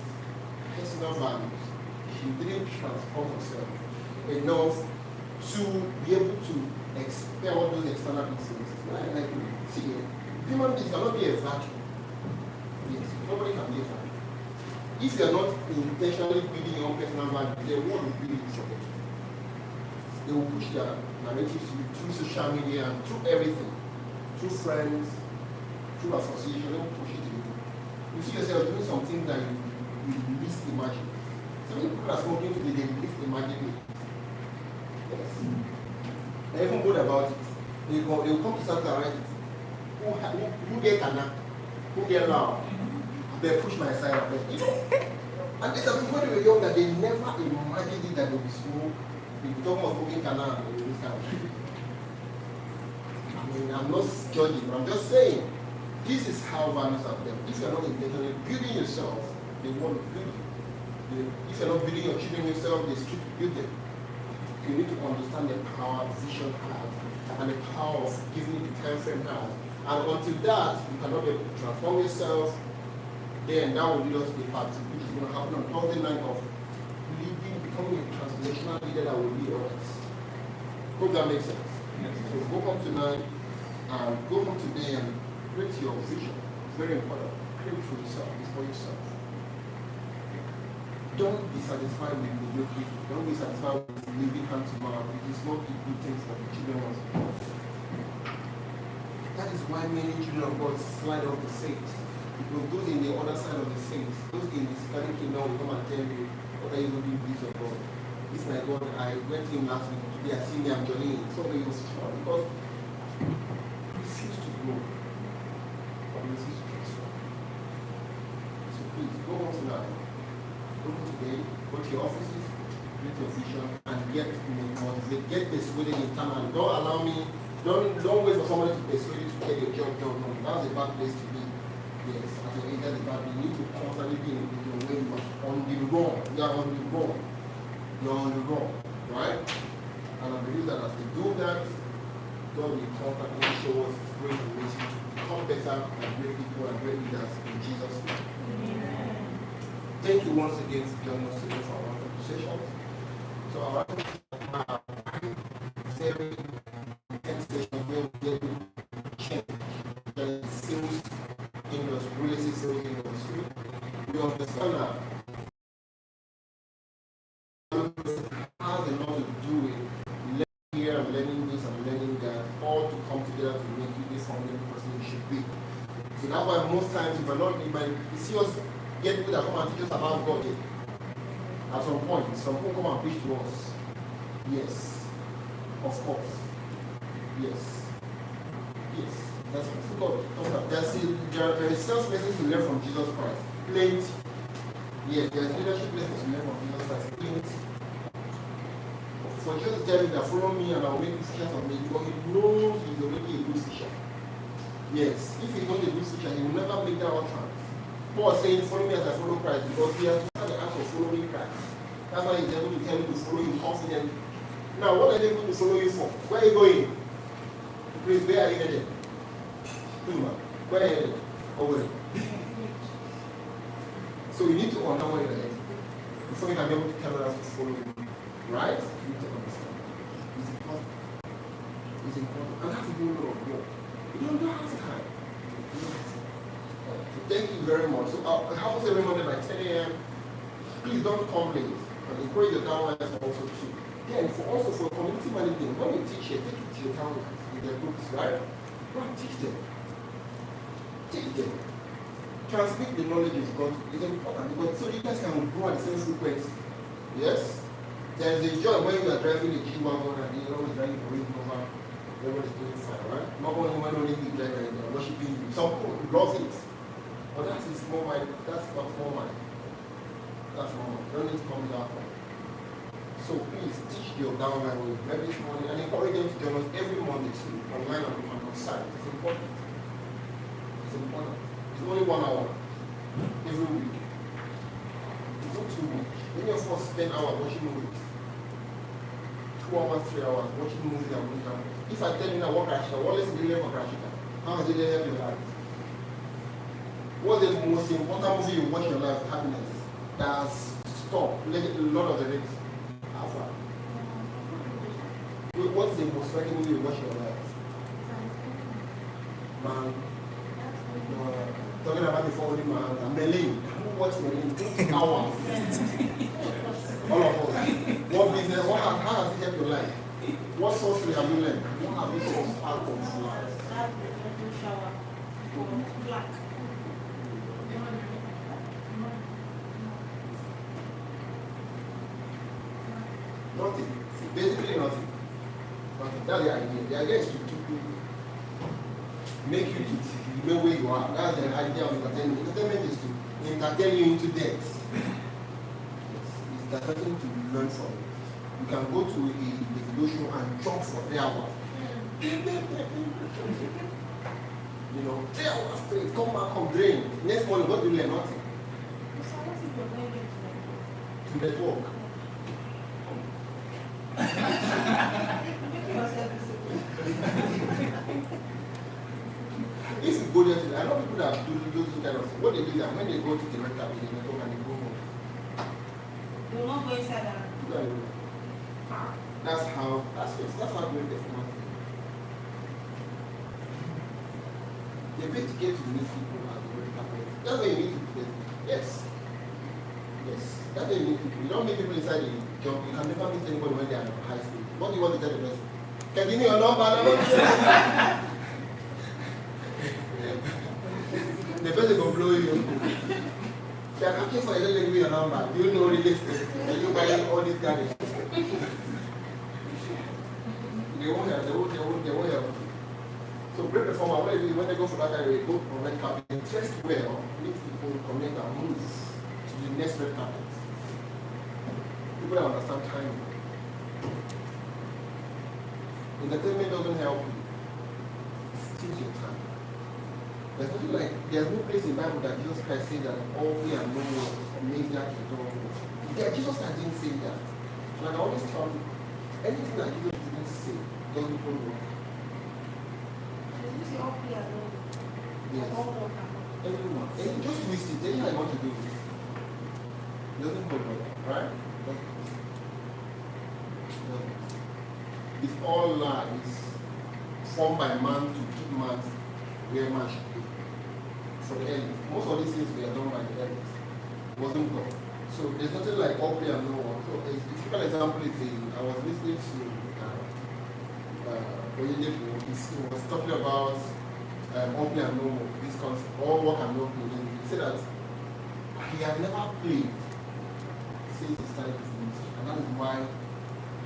personal values. She didn't transform herself enough to be able to expel those external influences. Like, see, human beings cannot be a vacuum. Yes, nobody can be a vacuum. If you are not intentionally building your own personal values, they won't build it for them. They will push their narratives to you through social media and through everything, through friends, through association. They will push it to you. You see yourself doing something that you least imagine. So many people are smoking today, they least imagine it. Yes. They're even good about it. They will come to something and write it. Who get cana? Who get loud? They push my side of it. You know? And there's some people when they were young that they never imagined it that they would smoke. They talk about smoking cana and this kind of thing. I mean, I'm not judging, but I'm just saying. This is how values are built. If you're not intentionally building yourself, they won't build you. If you're not building your children yourself, they still build them. You need to understand the power vision has and the power of giving it the time frame has. And until that, you cannot be able to transform yourself. Then that will lead us to the party, which is going to happen on Thursday night of becoming a transformational leader that will lead others. Hope that makes sense. Yes. So go home tonight and go home today and create your vision. It's very important. Create it for yourself. It's for yourself. Don't be satisfied with mediocrity. Don't be satisfied with living hand to mouth. It is not the good things that the children want. That is why many children of God slide off the saints. Because those in the other side of the saints, those in the satanic kingdom will come and tell you, what are you going to do with your God? It's like, God, I went in last week, today I see me, I'm joining. So they will strong because we refuse to grow. But we refuse to transform. So please, go home tonight. Go home today, go to your offices, read your vision, and get motivated, get persuaded internally. Don't allow me, don't wait for somebody to persuade you to get your job done. No, that's a bad place to be. Yes, at your age, that's a bad place. You need to constantly be in the way you are on the run. You are on the run. You're on the run, right? And I believe that as we do that, God will constantly show us great mercy to become better and great people and great leaders in Jesus' name. Amen. Thank you once again for joining us today for our conversation. So our very intense session where we get to change the sales industry, real estate sales industry. We understand that has a lot to do with learning here and learning this and learning that, all to come together to make you this family person you should be. So that's why most times you might see us get people that come and teach us about God. At some point, some people come and preach to us. Yes. Of course. Yes. Yes. That's what God. There is sales lessons to learn from Jesus Christ. Plenty. Yes, there is leadership lessons to learn from Jesus Christ. Plenty. For Jesus to tell me that follow me and I will make you fishers of men, because he knows he's already a good fisher. Yes. If he's not a good fisher, he will never make that utterance. Paul is saying, follow me as I follow Christ, because he has had the act of following Christ. That's why he's able to tell you to follow him confidently. Now, what are they going to follow you for? Where are you going? Please, where are you headed? Where are you headed? Over there. So you need to understand where you're headed before you can be able to tell others to follow you. Right? You need to understand. It's important. It's important. And that's a whole lot of work. You don't have time. So thank you very much. So how was every Monday by 10 a.m.? Please don't come late. And encourage your downlines also too. Then for community management, when you teach here, take it to your downlines in their groups, right? Go and teach them. Teach them. Transmit the knowledge you've got is important because so you guys can grow at the same frequency. Yes? There is a joy when you are driving a G-Wagon and you're always driving a Range Rover. Everyone is doing fine, right? Not only the driver and they're worshiping you. Some people love it. But that is small mind. That's not small mind. That's normal. You don't need to come with that point. So please teach your downline with every morning and encourage them to join us every Monday too, online and on site. It's important. It's important. It's only 1 hour every week. It's not too much. Many of us spend hours watching movies. 2 hours, 3 hours watching movies and movies. If I tell you now what crash, what lesson did you learn from Crashita? How does it help your life? What's the most important movie you watch in your life? Happiness. That's stop. Let a lot of the things. What's the most striking movie you watch in your life? Man. Talking about the fallen man. Merlin. Who watched Merlin? Hours. All of us. What business? How has it helped your life? What sorcery have you learned? What have you solved out of life?
Black.
Nothing. Basically nothing. That's the idea. The idea is to make you to remain where you are. That's the idea of entertainment. Entertainment is to entertain you into death. It's diverting to learn from it. You can go to a video show and jump for 3 hours. You know, 3 hours straight, come back, come drain. Next morning, what do you learn? Nothing. To network. If you go there today, I know people that do those kind of things. What they do is that when they go to the rental, they network and they go home.
They will not go inside that.
That's how great performance is. They pay to get to meet people at the rental place. That's why you need to do. Yes. Yes. That's why you meet people. You don't meet people inside the job. You can never meet anybody when they are in high school. What do you want to tell the person? Can you give me your number? The person will blow you. They are asking for a little give me your number. Do you know real estate? Are you buying all these gardens? They won't help. They won't help. So great performer, when they go for that guy, they go on red carpet, dress well, make people connect and move to the next red carpet. People that understand timing. Entertainment doesn't help you. Steal your time. There's nothing like, there's no place in the Bible that Jesus Christ said that all we are no one make that you don't know. Yeah, Jesus Christ didn't say that. And I always tell you, anything that Jesus didn't say doesn't hold water.
You say all we are no one.
Yes.
All water.
Everyone. And just twist it. Anything I want to do. It doesn't hold water, right? It's all lies formed by man to keep man where man should be. For the end. Most of these things were done by the end. It wasn't God. So there's nothing like all play and no one. So a typical example is I was listening to he was talking about all play and no more. This concept, all work and no play. He said that he had never played since he started his ministry. And that is why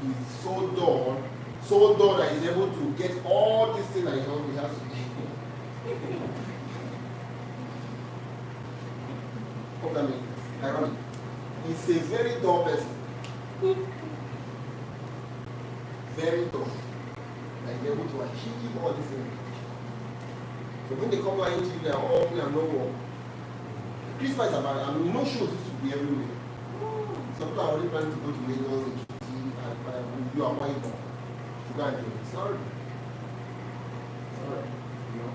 he's so dull that he's able to get all these things that he has to do. Hope that makes sense. Ironic. He's a very dull person. Very dull. And he's able to achieve all these things. So when they come lying to you, they are all play and no work. Christmas is about, you know, shows used to be everywhere. Some people are already planning to go to Lagos and you are white more. To go and do it. Sorry. You know.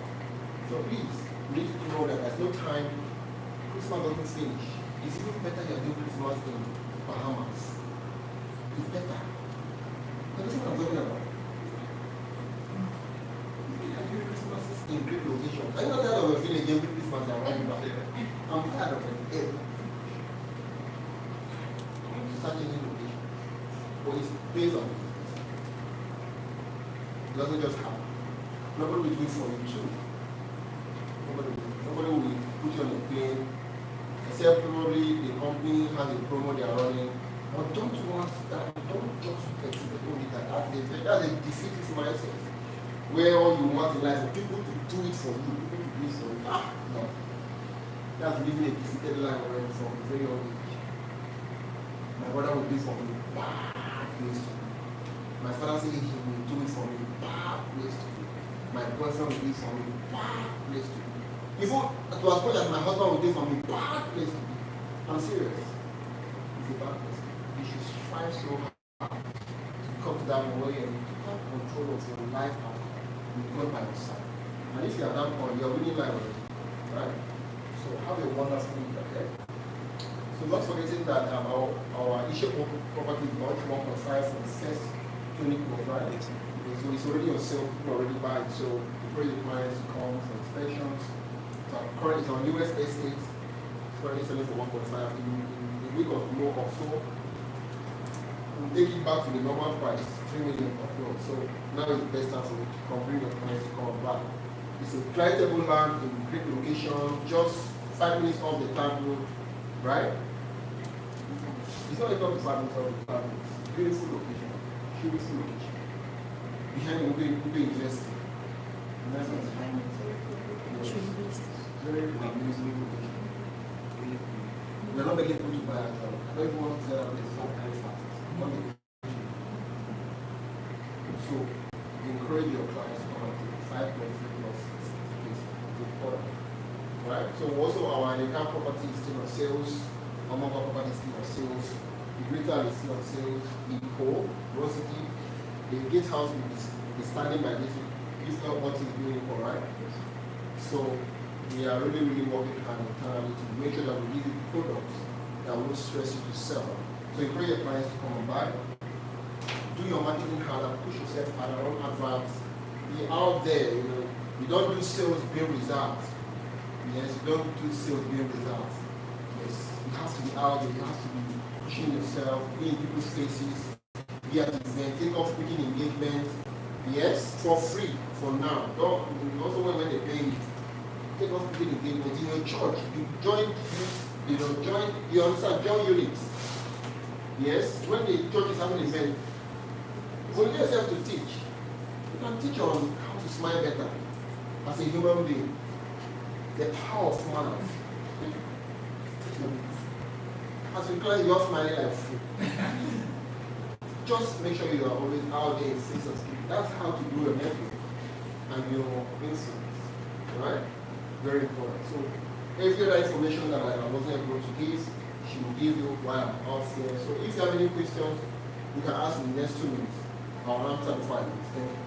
So please, you need to know that there's no time. Christmas doesn't finish. It's even better you're doing Christmas in Bahamas. It's better. But this is what I'm talking about. You can do Christmas in great locations. I'm not tired of a feeling every Christmas I'm running back. I'm tired of it. I'm starting new location. But it's based on it. It doesn't just happen. Nobody will do it for you too. Nobody will put you on a plane, except probably the company has a promo they are running. But don't want that. Don't just expect only that. That's a defeatist mindset. Where all you want in life for people to do it for you, people to do it for you. No. That's living a defeated life already from a very young age. My brother will do it for me. Bad place to be. My father said he will do it for me. Bad place to be. My boyfriend will do it for me. Bad place to be. Even to as much as my husband will do it for me. Bad place to be. I'm serious. It's a bad place. You should strive so hard to come to that way and to have control of your life with God by your side. And if you are that point, you're winning life already. Right? So have a wonderful week ahead. So not forgetting that our issue property is launched 1.5 for the first 20 crores, right? So it's already on sale, people already buy it. So we pray the clients to come for inspections. So currently it's on US estate, it's currently selling for 1.5. In a week or more or so, we'll take it back to the normal price, 3 million per plot. So now is the best time for you to come bring your clients to come back. It's a clientable land in great location, just 5 minutes off the town road, right? It's not even 5 minutes off the town road. It's a beautiful location, beautiful location. Behind Ube University. Very amazing location. We're not making people to buy a job. I don't even want to sell that place very fast. So, encourage your clients to come and take 5.3 plus space. Right? So also our account property is still on sales, our mobile property is still on sales, the greater is still on sales, the core, Rosity, the gatehouse will be standing by this if not what is doing equal, right? So we are really working hard internally to make sure that we give you products that won't stress you to sell. So encourage your clients to come and buy. Do your marketing harder, push yourself harder, run adverts, be out there, you know. You don't do sales being reserved. Yes, you don't do sales being reserved. Yes, you have to be out there, you have to be pushing yourself, be in people's faces, be at the event, take off speaking engagement. Yes, for free for now. Don't also when they pay you. Take off speaking engagement in your church. You join you understand, join units. Yes, when the church is having an event, volunteer yourself to teach. You can teach on how to smile better as a human being. The power of smile. As you climb, you're smiling like food. Just make sure you are always out there in face of people. That's how to do your network and your influence. Right? Very important. So every other information that I wasn't able to give, she will give you while I'm off here. So if you have any questions, you can ask in the next 2 minutes. I'll answer before I leave. Thank you.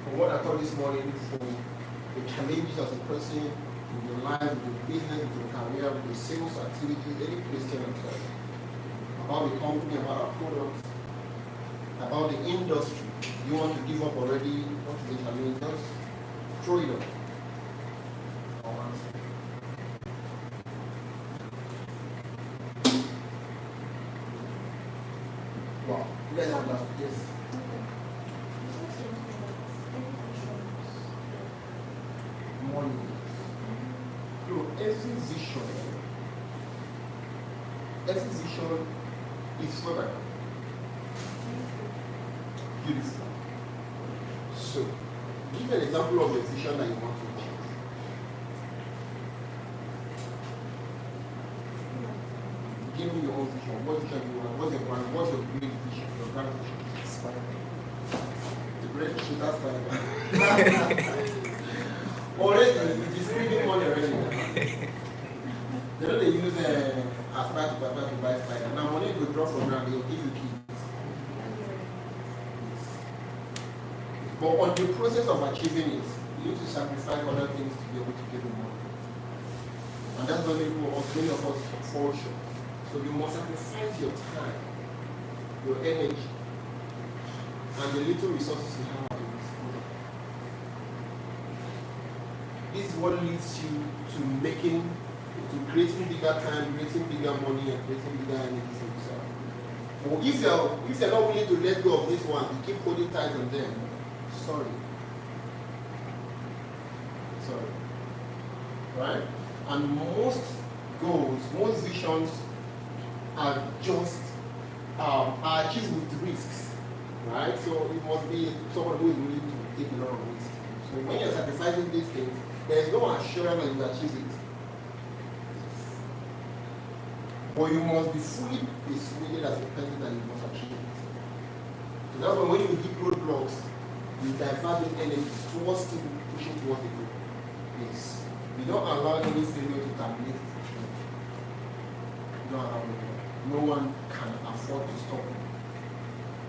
From what I thought this morning, the challenges as a person in your life, in your business, in your career, in your sales activity, any Christian activity, about the company, about our products, about the industry. You want to give up already? What is the challenge? Just throw it up. I'll answer. Wow. Let's understand this. Money. Look, every vision is for that. Beautiful. So, give an example of a vision that you want to achieve. Give me your own vision. What vision you want? What's your plan? What's your great vision? Your grand vision? The great vision, that's fine. Already, it is bringing money already. They don't use aspire to buy spider. Now money will drop from ground, they will give you keys. But on the process of achieving it, you need to sacrifice other things to be able to get the money. And that's why many of us fall short. So you must sacrifice your time, your energy, and the little resources you have. This is what leads you to creating bigger time, creating bigger money, and creating bigger energy for yourself. But if you're not willing to let go of this one, you keep holding tight on them, sorry. Right? And most goals, most visions are just are achieved with risks. Right? So it must be someone who is willing to take a lot of risks. So when you're sacrificing these things, there is no assurance that you will achieve it. But you must be fully persuaded as a person that you must achieve it. So that's why when you hit roadblocks, you divert your energy towards pushing towards the goal. Yes. You don't allow any failure to terminate it. You don't allow it. No one can afford to stop you.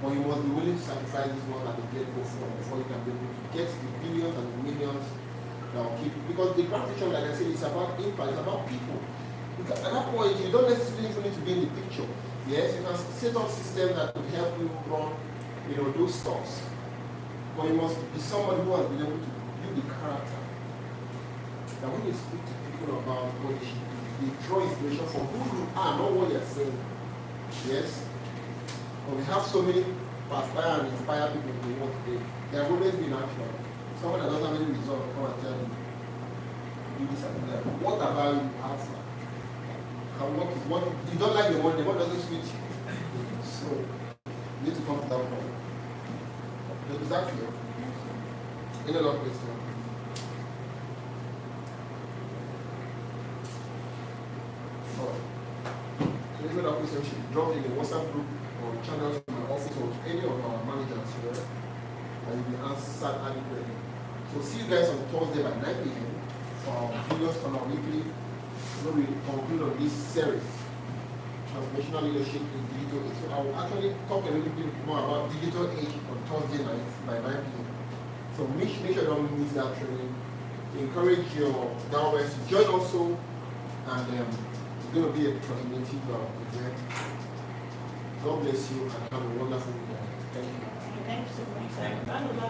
But you must be willing to sacrifice this one at the get-go before you can be able to get the billions and the millions that will keep you. Because the gratification, like I said, is about impact, it's about people. Because at that point, you don't necessarily need to be in the picture. Yes, you can set up systems that will help you run, those stuffs. But you must be somebody who has been able to build the character. That when you speak to people about what they should do, they draw inspiration from who you are, not what you're saying. Yes? But we have so many aspire and inspire people to work today. They have always been actual. Someone that doesn't have any result will come and tell you, do this and that. What about you, Alpha? What you don't like the one doesn't suit you. So you need to come to that point. Exactly. Any other question? Alright. So any other question should be dropped in the WhatsApp group or channels to my office or to any of our managers here, and you'll be answered adequately. So see you guys on Thursday by 9 p.m. for our videos on our weekly. We conclude on this series, Transformational Leadership in Digital Age. So I will actually talk a little bit more about digital age on Thursday nights by 9 p.m. So make sure you don't miss that training. Encourage your downwards to join also, and it's going to be a transformative event. God bless you and have a wonderful day. Thank you.
Thank you so much.